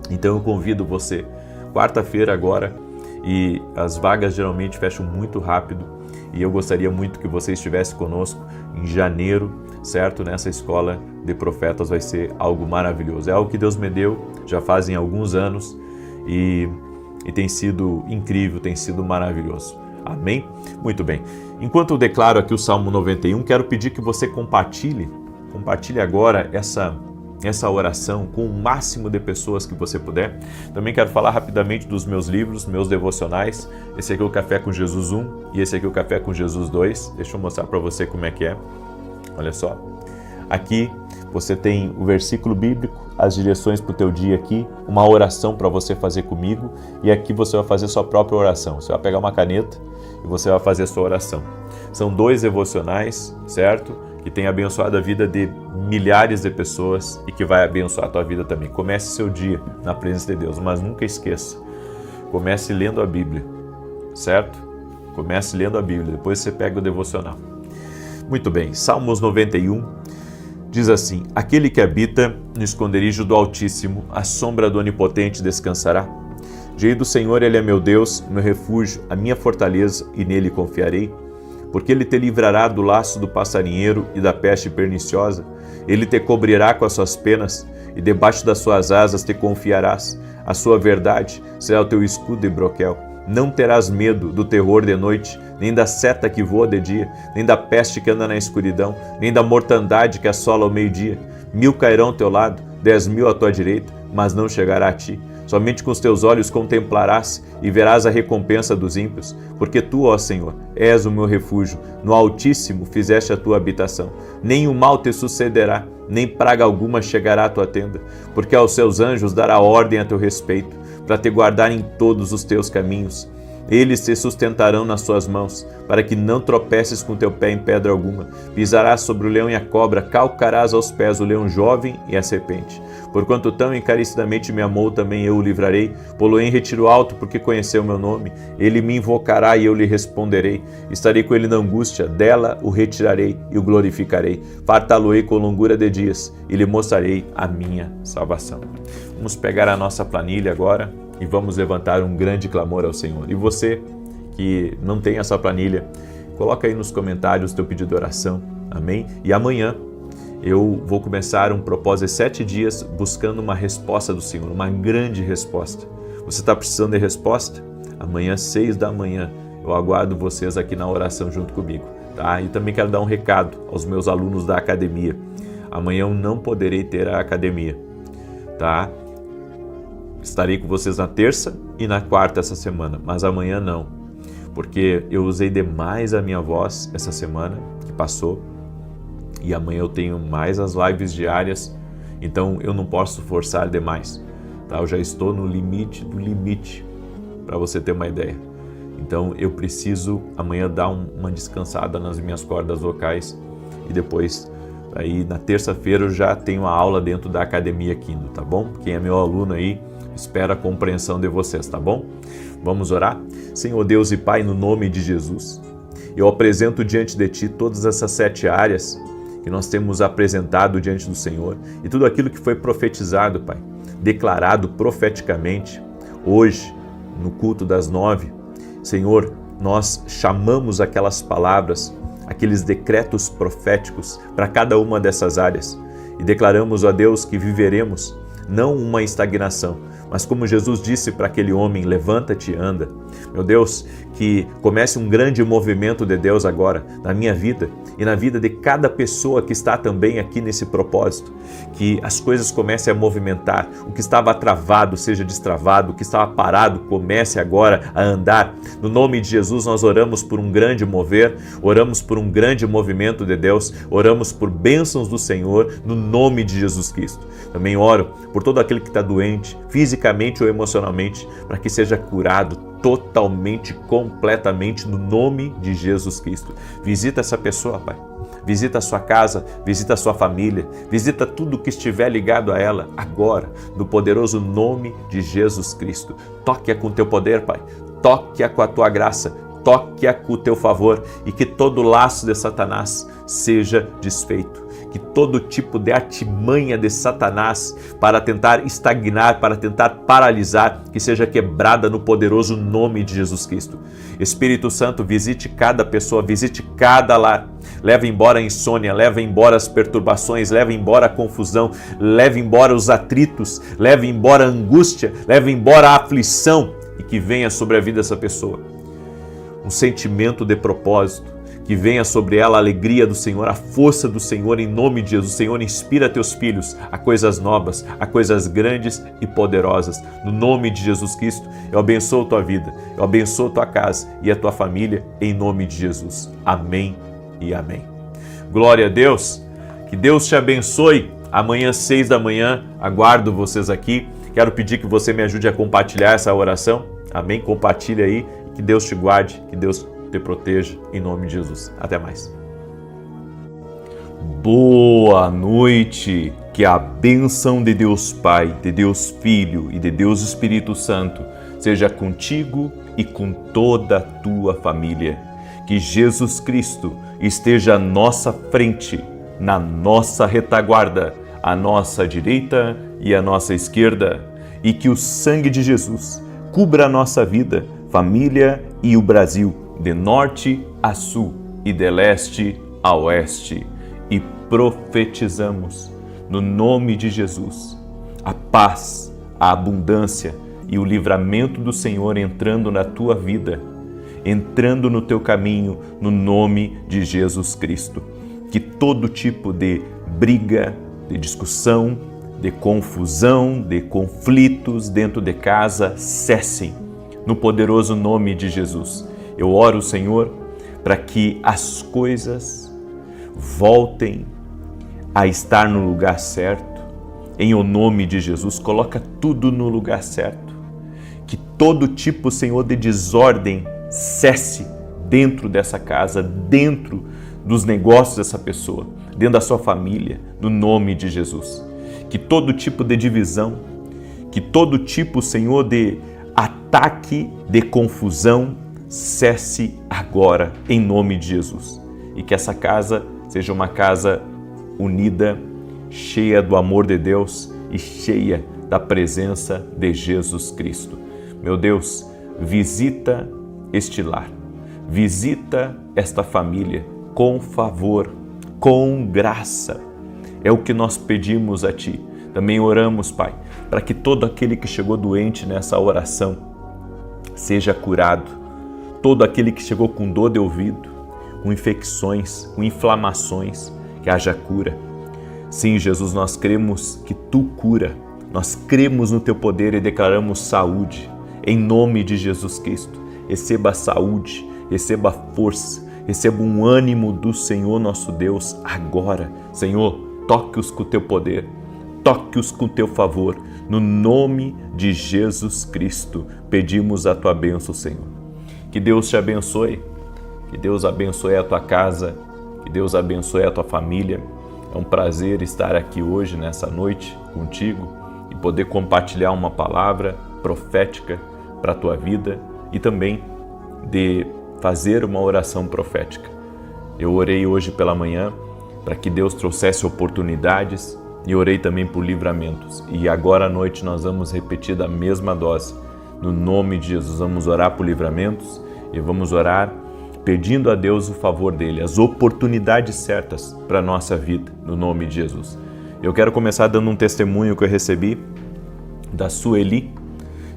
Então, eu convido você, quarta-feira agora, e as vagas geralmente fecham muito rápido, e eu gostaria muito que você estivesse conosco em janeiro, certo? Nessa Escola de Profetas vai ser algo maravilhoso. É algo que Deus me deu já fazem alguns anos, e tem sido incrível, tem sido maravilhoso. Amém? Muito bem. Enquanto eu declaro aqui o Salmo 91, quero pedir que você compartilhe agora essa oração com o máximo de pessoas que você puder. Também quero falar rapidamente dos meus livros, meus devocionais. Esse aqui é o Café com Jesus 1 e esse aqui é o Café com Jesus 2. Deixa eu mostrar para você como é que é. Olha só. Aqui você tem o versículo bíblico, as direções para o teu dia aqui, uma oração para você fazer comigo, e aqui você vai fazer sua própria oração. Você vai pegar uma caneta e você vai fazer a sua oração. São 2 devocionais, certo? Que tem abençoado a vida de milhares de pessoas e que vai abençoar a tua vida também. Comece seu dia na presença de Deus, mas nunca esqueça, comece lendo a Bíblia, certo? Comece lendo a Bíblia, depois você pega o devocional. Muito bem, Salmos 91. Diz assim: aquele que habita no esconderijo do Altíssimo, à sombra do Onipotente descansará. Direi do Senhor, Ele é meu Deus, meu refúgio, a minha fortaleza, e nele confiarei. Porque Ele te livrará do laço do passarinheiro e da peste perniciosa. Ele te cobrirá com as suas penas, e debaixo das suas asas te confiarás. A sua verdade será o teu escudo e broquel. Não terás medo do terror de noite, nem da seta que voa de dia, nem da peste que anda na escuridão, nem da mortandade que assola ao meio-dia. 1000 cairão ao teu lado, 10.000 à tua direita, mas não chegará a ti. Somente com os teus olhos contemplarás e verás a recompensa dos ímpios, porque tu, ó Senhor, és o meu refúgio, no Altíssimo fizeste a tua habitação. Nem o mal te sucederá, nem praga alguma chegará à tua tenda, porque aos seus anjos dará ordem a teu respeito, para te guardar em todos os teus caminhos. Eles te sustentarão nas suas mãos, para que não tropeces com teu pé em pedra alguma. Pisarás sobre o leão e a cobra, calcarás aos pés o leão jovem e a serpente. Porquanto tão encarecidamente me amou, também eu o livrarei. Pô-lo-ei em retiro alto, porque conheceu o meu nome. Ele me invocará e eu lhe responderei. Estarei com ele na angústia, dela o retirarei e o glorificarei. Fartá-lo-ei com longura de dias e lhe mostrarei a minha salvação. Vamos pegar a nossa planilha agora e vamos levantar um grande clamor ao Senhor. E você que não tem essa planilha, coloca aí nos comentários o teu pedido de oração, amém? E amanhã eu vou começar um propósito de 7 dias buscando uma resposta do Senhor, uma grande resposta. Você está precisando de resposta? Amanhã, 6 da manhã, eu aguardo vocês aqui na oração junto comigo, tá? E também quero dar um recado aos meus alunos da academia. Amanhã eu não poderei ter a academia, tá? Estarei com vocês na terça e na quarta essa semana, mas amanhã não, porque eu usei demais a minha voz essa semana que passou e amanhã eu tenho mais as lives diárias, então eu não posso forçar demais, tá? Eu já estou no limite do limite, para você ter uma ideia. Então eu preciso amanhã dar uma descansada nas minhas cordas vocais e depois, aí na terça-feira eu já tenho a aula dentro da Academia Kindle, tá bom? Quem é meu aluno aí, espero a compreensão de vocês, tá bom? Vamos orar? Senhor Deus e Pai, no nome de Jesus, eu apresento diante de Ti todas essas 7 áreas que nós temos apresentado diante do Senhor e tudo aquilo que foi profetizado, Pai, declarado profeticamente hoje no culto das 9. Senhor, nós chamamos aquelas palavras, aqueles decretos proféticos para cada uma dessas áreas e declaramos a Deus que viveremos não uma estagnação, mas como Jesus disse para aquele homem, levanta-te e anda. Meu Deus, que comece um grande movimento de Deus agora na minha vida e na vida de cada pessoa que está também aqui nesse propósito, que as coisas comecem a movimentar, o que estava travado seja destravado, o que estava parado comece agora a andar. No nome de Jesus nós oramos por um grande mover, oramos por um grande movimento de Deus, oramos por bênçãos do Senhor no nome de Jesus Cristo. Também oro por todo aquele que está doente, fisicamente ou emocionalmente, para que seja curado totalmente, completamente, no nome de Jesus Cristo. Visita essa pessoa, Pai. Visita a sua casa, visita a sua família, visita tudo que estiver ligado a ela agora, no poderoso nome de Jesus Cristo. Toque-a com teu poder, Pai. Toque-a com a tua graça. Toque-a com o teu favor e que todo laço de Satanás seja desfeito. Que todo tipo de artimanha de Satanás para tentar estagnar, para tentar paralisar, que seja quebrada no poderoso nome de Jesus Cristo. Espírito Santo, visite cada pessoa, visite cada lar. Leva embora a insônia, leva embora as perturbações, leva embora a confusão, leva embora os atritos, leva embora a angústia, leva embora a aflição e que venha sobre a vida dessa pessoa um sentimento de propósito, que venha sobre ela a alegria do Senhor, a força do Senhor em nome de Jesus. Senhor, inspira teus filhos a coisas novas, a coisas grandes e poderosas. No nome de Jesus Cristo, eu abençoo tua vida, eu abençoo tua casa e a tua família em nome de Jesus. Amém e amém. Glória a Deus, que Deus te abençoe. Amanhã, 6 da manhã, aguardo vocês aqui. Quero pedir que você me ajude a compartilhar essa oração. Amém? Compartilha aí. Que Deus te guarde, que Deus te proteja, em nome de Jesus. Até mais. Boa noite. Que a bênção de Deus Pai, de Deus Filho e de Deus Espírito Santo seja contigo e com toda a tua família. Que Jesus Cristo esteja à nossa frente, na nossa retaguarda, à nossa direita e à nossa esquerda. E que o sangue de Jesus cubra a nossa vida, família e o Brasil, de norte a sul e de leste a oeste. E profetizamos, no nome de Jesus, a paz, a abundância e o livramento do Senhor entrando na tua vida, entrando no teu caminho, no nome de Jesus Cristo. Que todo tipo de briga, de discussão, de confusão, de conflitos dentro de casa cessem. No poderoso nome de Jesus, eu oro, Senhor, para que as coisas voltem a estar no lugar certo. Em o nome de Jesus, coloca tudo no lugar certo. Que todo tipo, Senhor, de desordem cesse dentro dessa casa, dentro dos negócios dessa pessoa, dentro da sua família, no nome de Jesus. Que todo tipo de divisão, que todo tipo, Senhor, de ataque, de confusão, cesse agora, em nome de Jesus. E que essa casa seja uma casa unida, cheia do amor de Deus e cheia da presença de Jesus Cristo. Meu Deus, visita este lar, visita esta família com favor, com graça. É o que nós pedimos a Ti. Também oramos, Pai, para que todo aquele que chegou doente nessa oração seja curado. Todo aquele que chegou com dor de ouvido, com infecções, com inflamações, que haja cura. Sim, Jesus, nós cremos que Tu cura, nós cremos no Teu poder e declaramos saúde. Em nome de Jesus Cristo, receba a saúde, receba a força, receba um ânimo do Senhor nosso Deus agora. Senhor, toque-os com o Teu poder, toque-os com o Teu favor. No nome de Jesus Cristo, pedimos a Tua bênção, Senhor. Que Deus te abençoe, que Deus abençoe a tua casa, que Deus abençoe a tua família. É um prazer estar aqui hoje, nessa noite, contigo e poder compartilhar uma palavra profética para a tua vida e também de fazer uma oração profética. Eu orei hoje pela manhã para que Deus trouxesse oportunidades e orei também por livramentos. E agora à noite nós vamos repetir da mesma dose. No nome de Jesus, vamos orar por livramentos e vamos orar pedindo a Deus o favor dele, as oportunidades certas para a nossa vida, no nome de Jesus. Eu quero começar dando um testemunho que eu recebi da Sueli,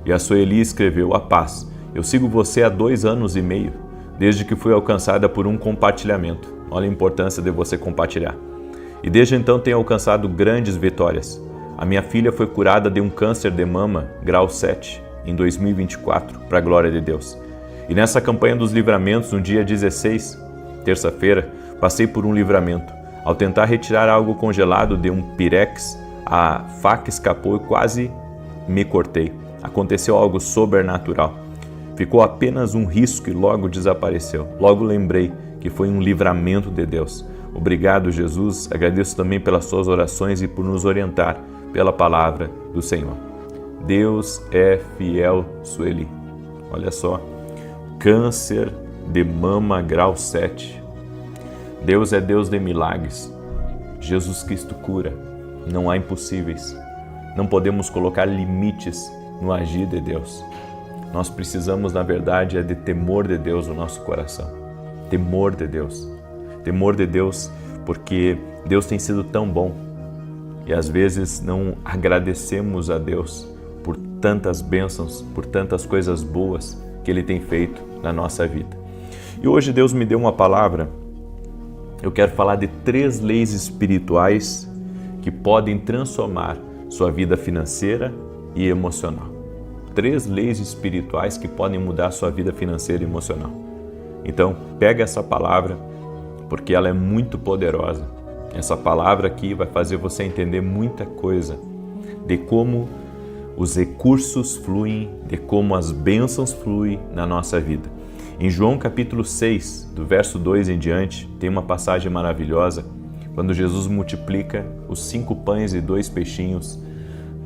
e a Sueli escreveu: a paz, eu sigo você há 2 anos e meio, desde que fui alcançada por um compartilhamento. Olha a importância de você compartilhar. E desde então tenho alcançado grandes vitórias. A minha filha foi curada de um câncer de mama, grau 7, em 2024, para a glória de Deus. E nessa campanha dos livramentos, no dia 16, terça-feira, passei por um livramento. Ao tentar retirar algo congelado de um pirex, a faca escapou e quase me cortei. Aconteceu algo sobrenatural. Ficou apenas um risco e logo desapareceu. Logo lembrei que foi um livramento de Deus. Obrigado, Jesus. Agradeço também pelas suas orações e por nos orientar pela palavra do Senhor. Deus é fiel, Sueli. Olha só. Câncer de mama grau 7. Deus é Deus de milagres. Jesus Cristo cura. Não há impossíveis. Não podemos colocar limites no agir de Deus. Nós precisamos, na verdade, de temor de Deus no nosso coração. Temor de Deus. Temor de Deus, porque Deus tem sido tão bom. E às vezes não agradecemos a Deus por tantas bênçãos, por tantas coisas boas que Ele tem feito na nossa vida. E hoje Deus me deu uma palavra. Eu quero falar de 3 leis espirituais que podem transformar sua vida financeira e emocional. 3 leis espirituais que podem mudar sua vida financeira e emocional. Então, pega essa palavra, porque ela é muito poderosa. Essa palavra aqui vai fazer você entender muita coisa de como os recursos fluem, de como as bênçãos fluem na nossa vida. Em João capítulo 6, do verso 2 em diante, tem uma passagem maravilhosa, quando Jesus multiplica os 5 pães e 2 peixinhos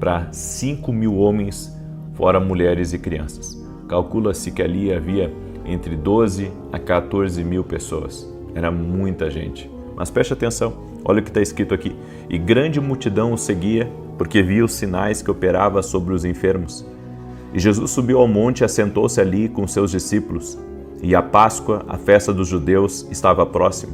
para 5.000 homens, fora mulheres e crianças. Calcula-se que ali havia entre 12 a 14 mil pessoas. Era muita gente. Mas preste atenção, olha o que está escrito aqui. E grande multidão o seguia, porque via os sinais que operava sobre os enfermos. E Jesus subiu ao monte e assentou-se ali com seus discípulos. E a Páscoa, a festa dos judeus, estava próxima.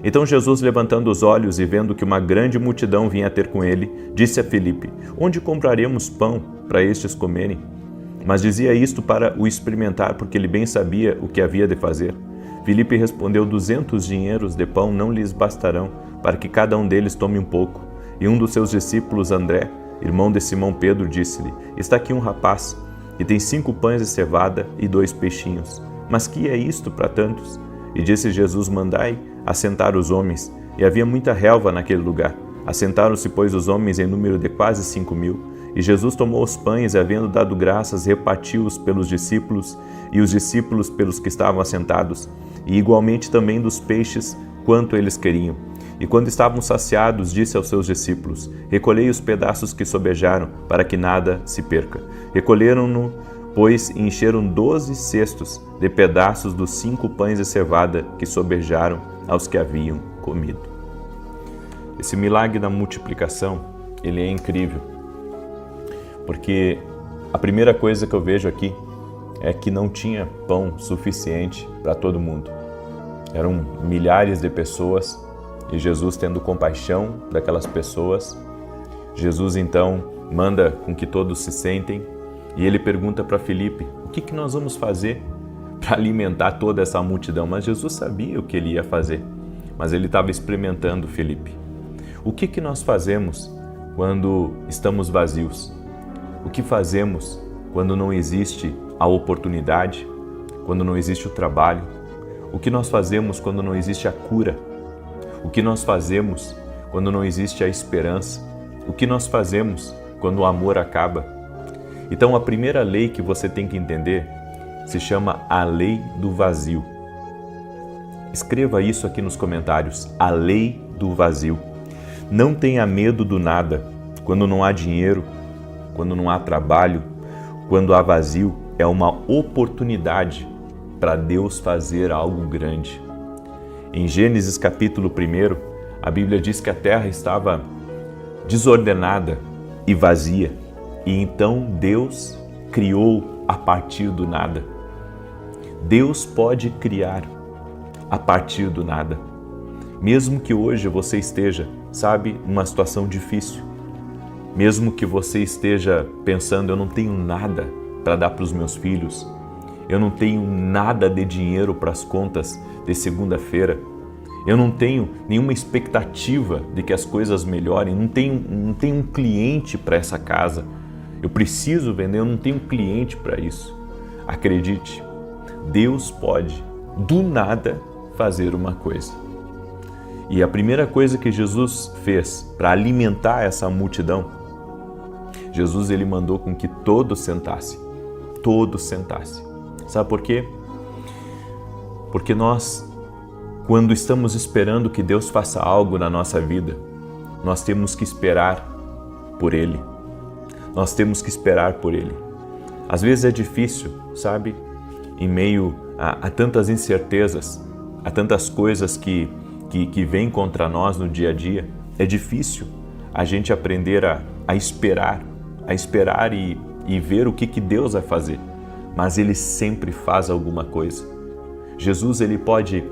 Então Jesus, levantando os olhos e vendo que uma grande multidão vinha ter com ele, disse a Filipe: onde compraremos pão para estes comerem? Mas dizia isto para o experimentar, porque ele bem sabia o que havia de fazer. Filipe respondeu: 200 dinheiros de pão não lhes bastarão, para que cada um deles tome um pouco. E um dos seus discípulos, André, irmão de Simão Pedro, disse-lhe: está aqui um rapaz, que tem 5 pães de cevada e 2 peixinhos. Mas que é isto para tantos? E disse Jesus: mandai assentar os homens. E havia muita relva naquele lugar. Assentaram-se, pois, os homens em número de quase 5.000. E Jesus tomou os pães e, havendo dado graças, repartiu-os pelos discípulos, e os discípulos pelos que estavam assentados, e igualmente também dos peixes, quanto eles queriam. E quando estavam saciados, disse aos seus discípulos: recolhei os pedaços que sobejaram, para que nada se perca. Recolheram-no, pois, e encheram 12 cestos de pedaços dos 5 pães de cevada que sobejaram aos que haviam comido. Esse milagre da multiplicação, ele é incrível, porque a primeira coisa que eu vejo aqui é que não tinha pão suficiente para todo mundo. Eram milhares de pessoas e Jesus, tendo compaixão daquelas pessoas, Jesus então manda com que todos se sentem e ele pergunta para Filipe: o que nós vamos fazer para alimentar toda essa multidão? Mas Jesus sabia o que ele ia fazer, mas ele estava experimentando Filipe. O que nós fazemos quando estamos vazios? O que fazemos quando não existe a oportunidade, quando não existe o trabalho? O que nós fazemos quando não existe a cura? O que nós fazemos quando não existe a esperança? O que nós fazemos quando o amor acaba? Então, a primeira lei que você tem que entender se chama a lei do vazio. Escreva isso aqui nos comentários, a lei do vazio. Não tenha medo do nada. Quando não há dinheiro, quando não há trabalho, quando há vazio, é uma oportunidade para Deus fazer algo grande. Em Gênesis capítulo 1, a Bíblia diz que a terra estava desordenada e vazia. E então Deus criou a partir do nada. Deus pode criar a partir do nada. Mesmo que hoje você esteja, numa situação difícil, mesmo que você esteja pensando, eu não tenho nada para dar para os meus filhos, eu não tenho nada de dinheiro para as contas de segunda-feira, eu não tenho nenhuma expectativa de que as coisas melhorem, não tenho um cliente para essa casa, eu preciso vender, eu não tenho cliente para isso. Acredite, Deus pode, do nada, fazer uma coisa. E a primeira coisa que Jesus fez para alimentar essa multidão, Jesus ele mandou com que todos sentassem. Todos sentassem. Sabe por quê? Porque nós, quando estamos esperando que Deus faça algo na nossa vida, nós temos que esperar por Ele. Nós temos que esperar por Ele. Às vezes é difícil, em meio a tantas incertezas, a tantas coisas que vêm contra nós no dia a dia, é difícil a gente aprender a esperar e ver o que Deus vai fazer. Mas Ele sempre faz alguma coisa. Jesus, Ele pode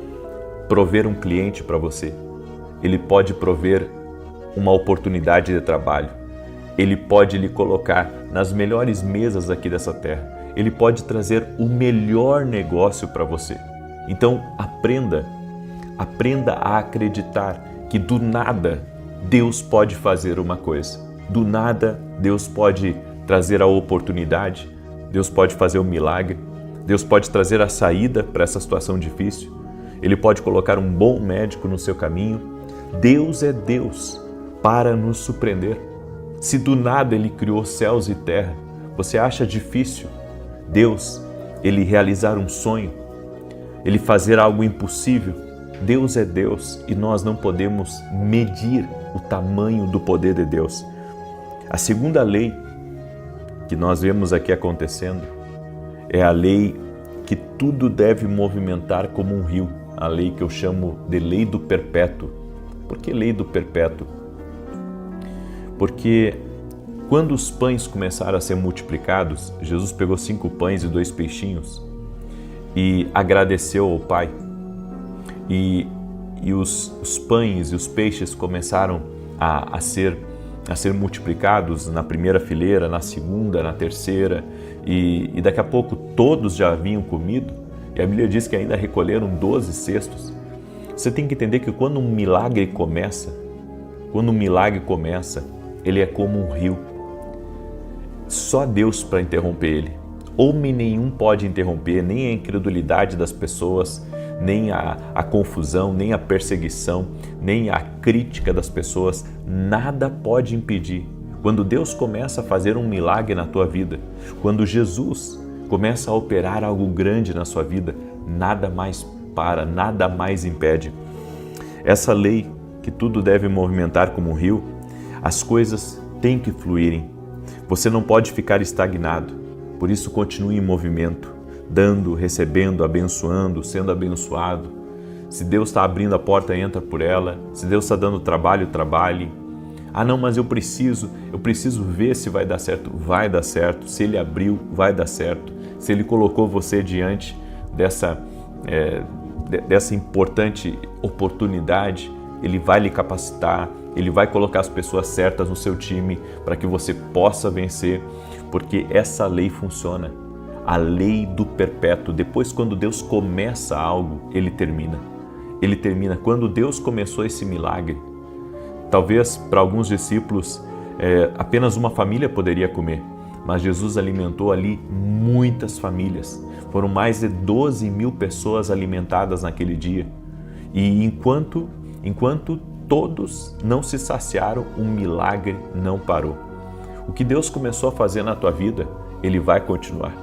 prover um cliente para você. Ele pode prover uma oportunidade de trabalho. Ele pode lhe colocar nas melhores mesas aqui dessa terra. Ele pode trazer o melhor negócio para você. Então, aprenda a acreditar que do nada Deus pode fazer uma coisa. Do nada Deus pode trazer a oportunidade, Deus pode fazer um milagre, Deus pode trazer a saída para essa situação difícil, Ele pode colocar um bom médico no seu caminho. Deus é Deus para nos surpreender. Se do nada Ele criou céus e terra, você acha difícil Deus, Ele realizar um sonho, Ele fazer algo impossível? Deus é Deus e nós não podemos medir o tamanho do poder de Deus. A segunda lei que nós vemos aqui acontecendo é a lei que tudo deve movimentar como um rio, a lei que eu chamo de lei do perpétuo. Por que lei do perpétuo? Porque quando os pães começaram a ser multiplicados, Jesus pegou 5 pães e 2 peixinhos e agradeceu ao Pai. E os pães e os peixes começaram a ser multiplicados na primeira fileira, na segunda, na terceira, e daqui a pouco todos já haviam comido, e a Bíblia diz que ainda recolheram 12 cestos. Você tem que entender que quando um milagre começa, ele é como um rio. Só Deus para interromper ele. Homem nenhum pode interromper, nem a incredulidade das pessoas, nem a confusão, nem a perseguição, nem a crítica das pessoas, nada pode impedir. Quando Deus começa a fazer um milagre na tua vida, quando Jesus começa a operar algo grande na sua vida, nada mais para, nada mais impede. Essa lei que tudo deve movimentar como um rio, as coisas têm que fluírem. Você não pode ficar estagnado, por isso continue em movimento, dando, recebendo, abençoando, sendo abençoado. Se Deus está abrindo a porta, entra por ela. Se Deus está dando trabalho, trabalhe. Ah não, mas eu preciso ver se vai dar certo. Vai dar certo. Se Ele abriu, vai dar certo. Se Ele colocou você diante dessa importante oportunidade, Ele vai lhe capacitar, Ele vai colocar as pessoas certas no seu time para que você possa vencer, porque essa lei funciona. A lei do perpétuo. Depois, quando Deus começa algo, Ele termina. Ele termina. Quando Deus começou esse milagre, Talvez para alguns discípulos apenas uma família poderia comer, mas Jesus alimentou ali muitas famílias. Foram mais de 12 mil pessoas alimentadas naquele dia. E enquanto todos não se saciaram, um milagre não parou. O que Deus começou a fazer na tua vida, Ele vai continuar.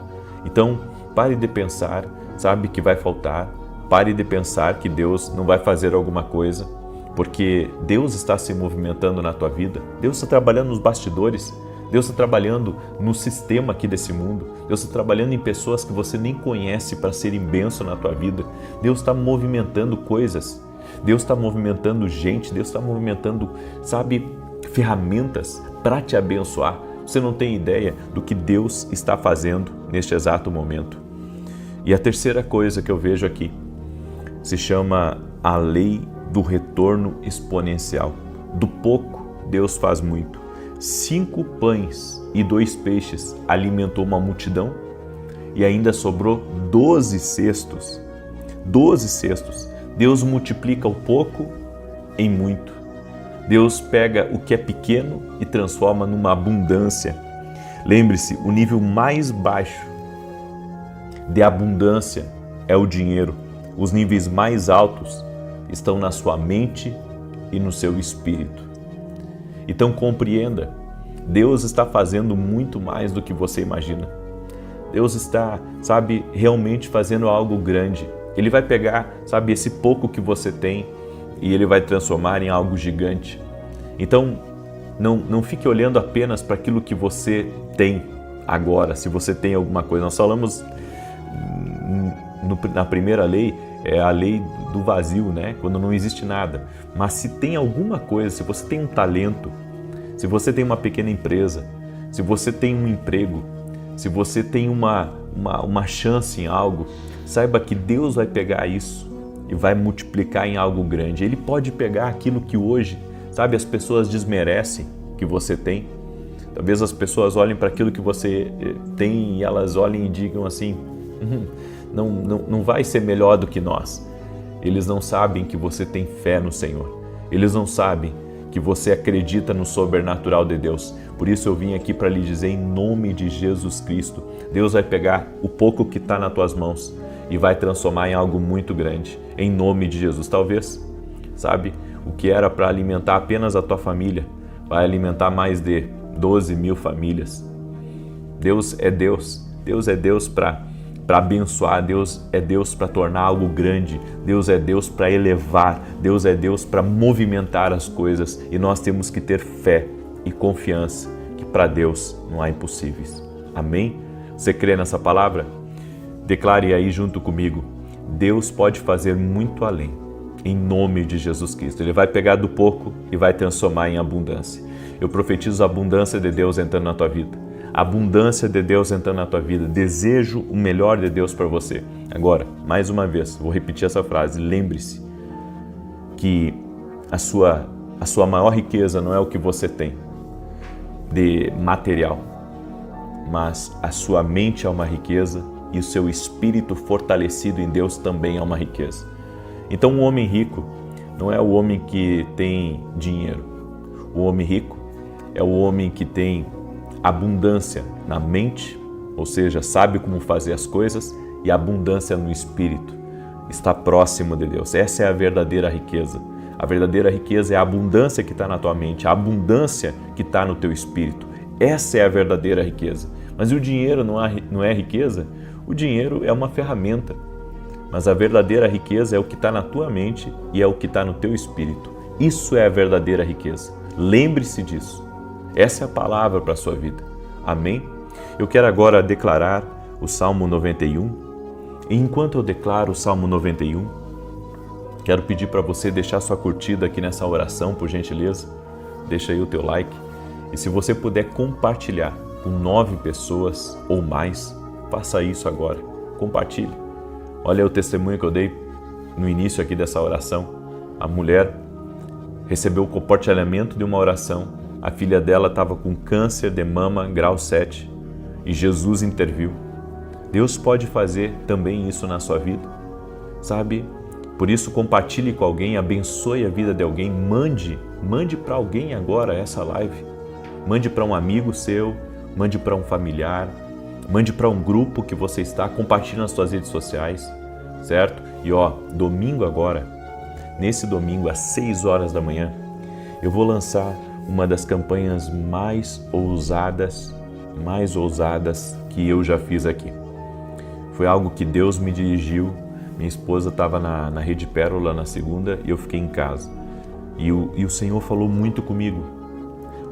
Então, pare de pensar, sabe, que vai faltar. Pare de pensar que Deus não vai fazer alguma coisa, porque Deus está se movimentando na tua vida. Deus está trabalhando nos bastidores. Deus está trabalhando no sistema aqui desse mundo. Deus está trabalhando em pessoas que você nem conhece para serem bênção na tua vida. Deus está movimentando coisas. Deus está movimentando gente. Deus está movimentando, sabe, ferramentas para te abençoar. Você não tem ideia do que Deus está fazendo neste exato momento. E a terceira coisa que eu vejo aqui se chama a lei do retorno exponencial. Do pouco, Deus faz muito. 5 pães e 2 peixes alimentou uma multidão e ainda sobrou 12 cestos. 12 cestos. Deus multiplica o pouco em muito. Deus pega o que é pequeno e transforma numa abundância. Lembre-se, o nível mais baixo de abundância é o dinheiro. Os níveis mais altos estão na sua mente e no seu espírito. Então compreenda, Deus está fazendo muito mais do que você imagina. Deus está, sabe, realmente fazendo algo grande. Ele vai pegar, sabe, esse pouco que você tem e Ele vai transformar em algo gigante. Então, não fique olhando apenas para aquilo que você tem agora, se você tem alguma coisa. Nós falamos na primeira lei, é a lei do vazio, né? Quando não existe nada. Mas se tem alguma coisa, se você tem um talento, se você tem uma pequena empresa, se você tem um emprego, se você tem uma chance em algo, saiba que Deus vai pegar isso e vai multiplicar em algo grande. Ele pode pegar aquilo que hoje, sabe, as pessoas desmerecem que você tem. Talvez as pessoas olhem para aquilo que você tem e elas olhem e digam assim, não vai ser melhor do que nós. Eles não sabem que você tem fé no Senhor. Eles não sabem que você acredita no sobrenatural de Deus. Por isso eu vim aqui para lhe dizer, em nome de Jesus Cristo, Deus vai pegar o pouco que está nas tuas mãos e vai transformar em algo muito grande, em nome de Jesus. Talvez, sabe, o que era para alimentar apenas a tua família, vai alimentar mais de 12 mil famílias. Deus é Deus. Deus é Deus para abençoar. Deus é Deus para tornar algo grande. Deus é Deus para elevar. Deus é Deus para movimentar as coisas. E nós temos que ter fé e confiança que para Deus não há impossíveis. Amém? Você crê nessa palavra? Declare aí junto comigo. Deus pode fazer muito além. Em nome de Jesus Cristo. Ele vai pegar do pouco e vai transformar em abundância. Eu profetizo a abundância de Deus entrando na tua vida. A abundância de Deus entrando na tua vida. Desejo o melhor de Deus para você. Agora, mais uma vez, vou repetir essa frase. Lembre-se que a sua maior riqueza não é o que você tem de material, mas a sua mente é uma riqueza e o seu espírito fortalecido em Deus também é uma riqueza. Então, um homem rico não é o homem que tem dinheiro. O homem rico é o homem que tem abundância na mente, ou seja, sabe como fazer as coisas, e abundância no espírito. Está próximo de Deus. Essa é a verdadeira riqueza. A verdadeira riqueza é a abundância que está na tua mente, a abundância que está no teu espírito. Essa é a verdadeira riqueza. Mas o dinheiro não é riqueza? O dinheiro é uma ferramenta. Mas a verdadeira riqueza é o que está na tua mente e é o que está no teu espírito. Isso é a verdadeira riqueza. Lembre-se disso. Essa é a palavra para a sua vida. Amém? Eu quero agora declarar o Salmo 91. E enquanto eu declaro o Salmo 91, quero pedir para você deixar sua curtida aqui nessa oração, por gentileza. Deixa aí o teu like. E se você puder compartilhar com 9 pessoas ou mais, faça isso agora. Compartilhe. Olha o testemunho que eu dei no início aqui dessa oração. A mulher recebeu o compartilhamento de uma oração. A filha dela estava com câncer de mama grau 7 e Jesus interviu. Deus pode fazer também isso na sua vida. Sabe, Por isso, compartilhe com alguém, abençoe a vida de alguém, mande para alguém agora essa live. Mande para um amigo seu, mande para um familiar, mande para um grupo que você está, compartilhe nas suas redes sociais, certo? E domingo agora, nesse domingo às 6 horas da manhã, eu vou lançar uma das campanhas mais ousadas que eu já fiz aqui. Foi algo que Deus me dirigiu. Minha esposa estava na Rede Pérola na segunda e eu fiquei em casa. E o Senhor falou muito comigo.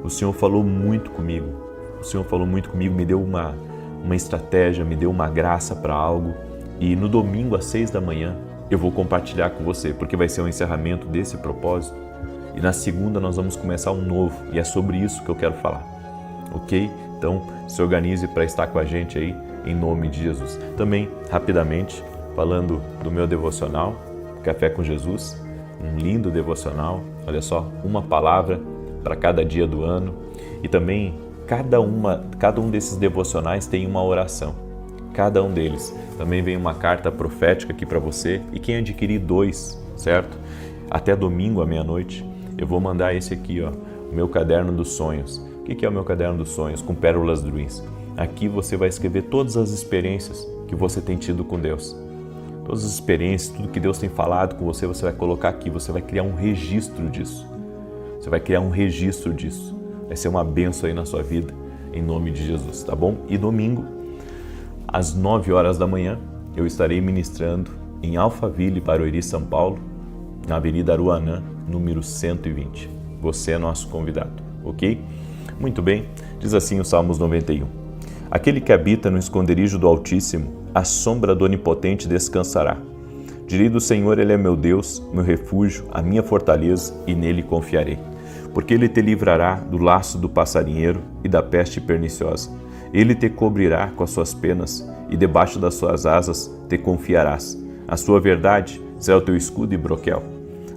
O Senhor falou muito comigo. Me deu uma estratégia, me deu uma graça para algo. E no domingo às 6 da manhã eu vou compartilhar com você, porque vai ser o encerramento desse propósito. E na segunda nós vamos começar um novo, e é sobre isso que eu quero falar. Ok? Então se organize para estar com a gente aí, em nome de Jesus. Também, rapidamente, falando do meu devocional, Café com Jesus, um lindo devocional, olha só, uma palavra para cada dia do ano. E também cada um desses devocionais tem uma oração, cada um deles. Também vem uma carta profética aqui para você, e quem adquirir 2, certo? Até domingo à meia-noite, eu vou mandar esse aqui, o meu caderno dos sonhos. O que é o meu caderno dos sonhos? Com pérolas druins. Aqui você vai escrever todas as experiências que você tem tido com Deus. Todas as experiências, tudo que Deus tem falado com você, você vai colocar aqui, você vai criar um registro disso. Vai ser uma bênção aí na sua vida, em nome de Jesus, tá bom? E domingo, às 9 horas da manhã, eu estarei ministrando em Alphaville, Barueri, São Paulo, na Avenida Aruanã, número 120. Você é nosso convidado, ok? Muito bem, diz assim o Salmos 91. Aquele que habita no esconderijo do Altíssimo, à sombra do Onipotente descansará. Direi do Senhor, Ele é meu Deus, meu refúgio, a minha fortaleza, e nele confiarei. Porque Ele te livrará do laço do passarinheiro e da peste perniciosa. Ele te cobrirá com as suas penas, e debaixo das suas asas te confiarás. A sua verdade será o teu escudo e broquel.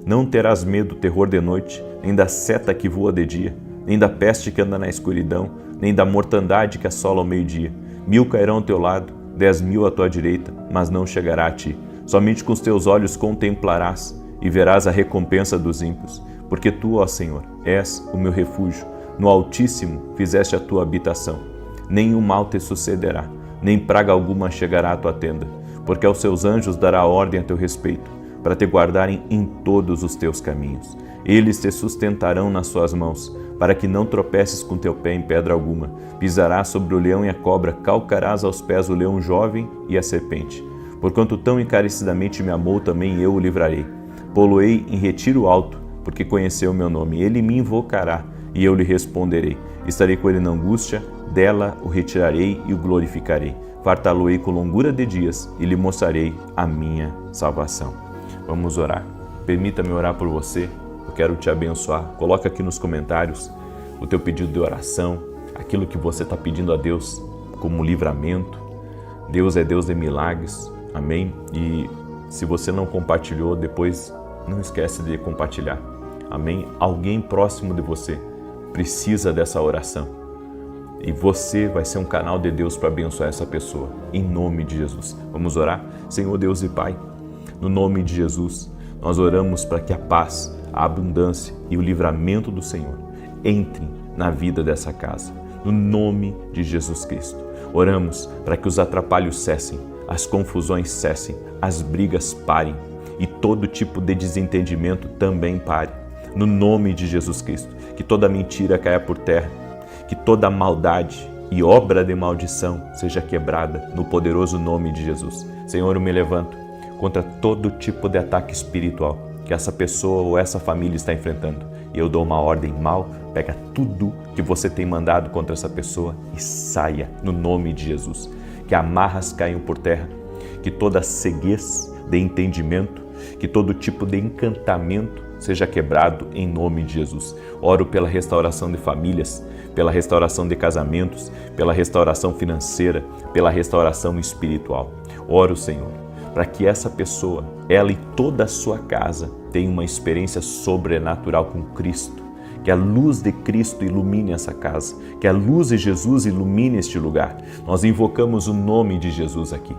Não terás medo do terror de noite, nem da seta que voa de dia, nem da peste que anda na escuridão, nem da mortandade que assola ao meio-dia. 1000 cairão ao teu lado, 10.000 à tua direita, mas não chegará a ti. Somente com os teus olhos contemplarás e verás a recompensa dos ímpios. Porque tu, ó Senhor, és o meu refúgio. No Altíssimo fizeste a tua habitação. Nenhum mal te sucederá, nem praga alguma chegará à tua tenda. Porque aos seus anjos dará ordem a teu respeito, para te guardarem em todos os teus caminhos. Eles te sustentarão nas suas mãos, para que não tropeces com teu pé em pedra alguma. Pisarás sobre o leão e a cobra, calcarás aos pés o leão jovem e a serpente. Porquanto tão encarecidamente me amou, também eu o livrarei. Pô-lo-ei em retiro alto, porque conheceu o meu nome. Ele me invocará, e eu lhe responderei. Estarei com ele na angústia, dela o retirarei e o glorificarei. Fartá-lo-ei com longura de dias, e lhe mostrarei a minha salvação. Vamos orar. Permita-me orar por você. Eu quero te abençoar. Coloca aqui nos comentários o teu pedido de oração, aquilo que você está pedindo a Deus como livramento. Deus é Deus de milagres, amém? E se você não compartilhou, depois não esquece de compartilhar, amém? Alguém próximo de você precisa dessa oração e você vai ser um canal de Deus para abençoar essa pessoa, em nome de Jesus. Vamos orar? Senhor Deus e Pai, no nome de Jesus, nós oramos para que a paz, a abundância e o livramento do Senhor entrem na vida dessa casa, no nome de Jesus Cristo. Oramos para que os atrapalhos cessem, as confusões cessem, as brigas parem e todo tipo de desentendimento também pare, no nome de Jesus Cristo. Que toda mentira caia por terra, que toda maldade e obra de maldição seja quebrada no poderoso nome de Jesus. Senhor, eu me levanto contra todo tipo de ataque espiritual que essa pessoa ou essa família está enfrentando. E eu dou uma ordem mal, pega tudo que você tem mandado contra essa pessoa e saia no nome de Jesus. Que amarras caiam por terra, que toda ceguez de entendimento, que todo tipo de encantamento seja quebrado em nome de Jesus. Oro pela restauração de famílias, pela restauração de casamentos, pela restauração financeira, pela restauração espiritual. Oro, Senhor, para que essa pessoa, ela e toda a sua casa, tenha uma experiência sobrenatural com Cristo. Que a luz de Cristo ilumine essa casa, que a luz de Jesus ilumine este lugar. Nós invocamos o nome de Jesus aqui.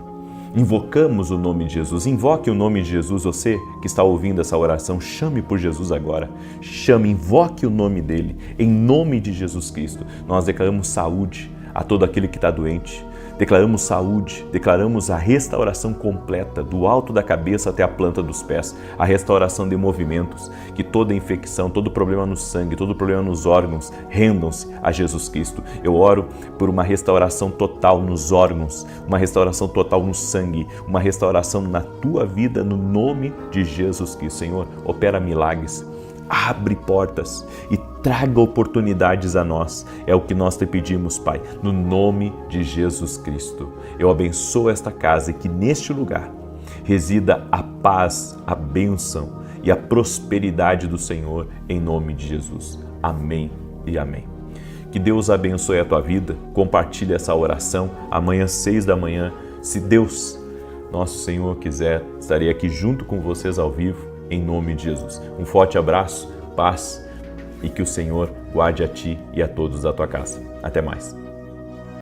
Invocamos o nome de Jesus. Invoque o nome de Jesus. Você que está ouvindo essa oração, chame por Jesus agora. Chame, invoque o nome dele. Em nome de Jesus Cristo, nós declaramos saúde a todo aquele que está doente. Declaramos saúde, declaramos a restauração completa, do alto da cabeça até a planta dos pés, a restauração de movimentos, que toda infecção, todo problema no sangue, todo problema nos órgãos, rendam-se a Jesus Cristo. Eu oro por uma restauração total nos órgãos, uma restauração total no sangue, uma restauração na tua vida, no nome de Jesus Cristo. Senhor, opera milagres. Abre portas e traga oportunidades a nós. É o que nós te pedimos, Pai, no nome de Jesus Cristo. Eu abençoo esta casa e que neste lugar resida a paz, a bênção e a prosperidade do Senhor, em nome de Jesus. Amém e amém. Que Deus abençoe a tua vida. Compartilhe essa oração amanhã, 6 da manhã. Se Deus, nosso Senhor, quiser, estarei aqui junto com vocês ao vivo, em nome de Jesus. Um forte abraço, paz e que o Senhor guarde a ti e a todos da tua casa. Até mais.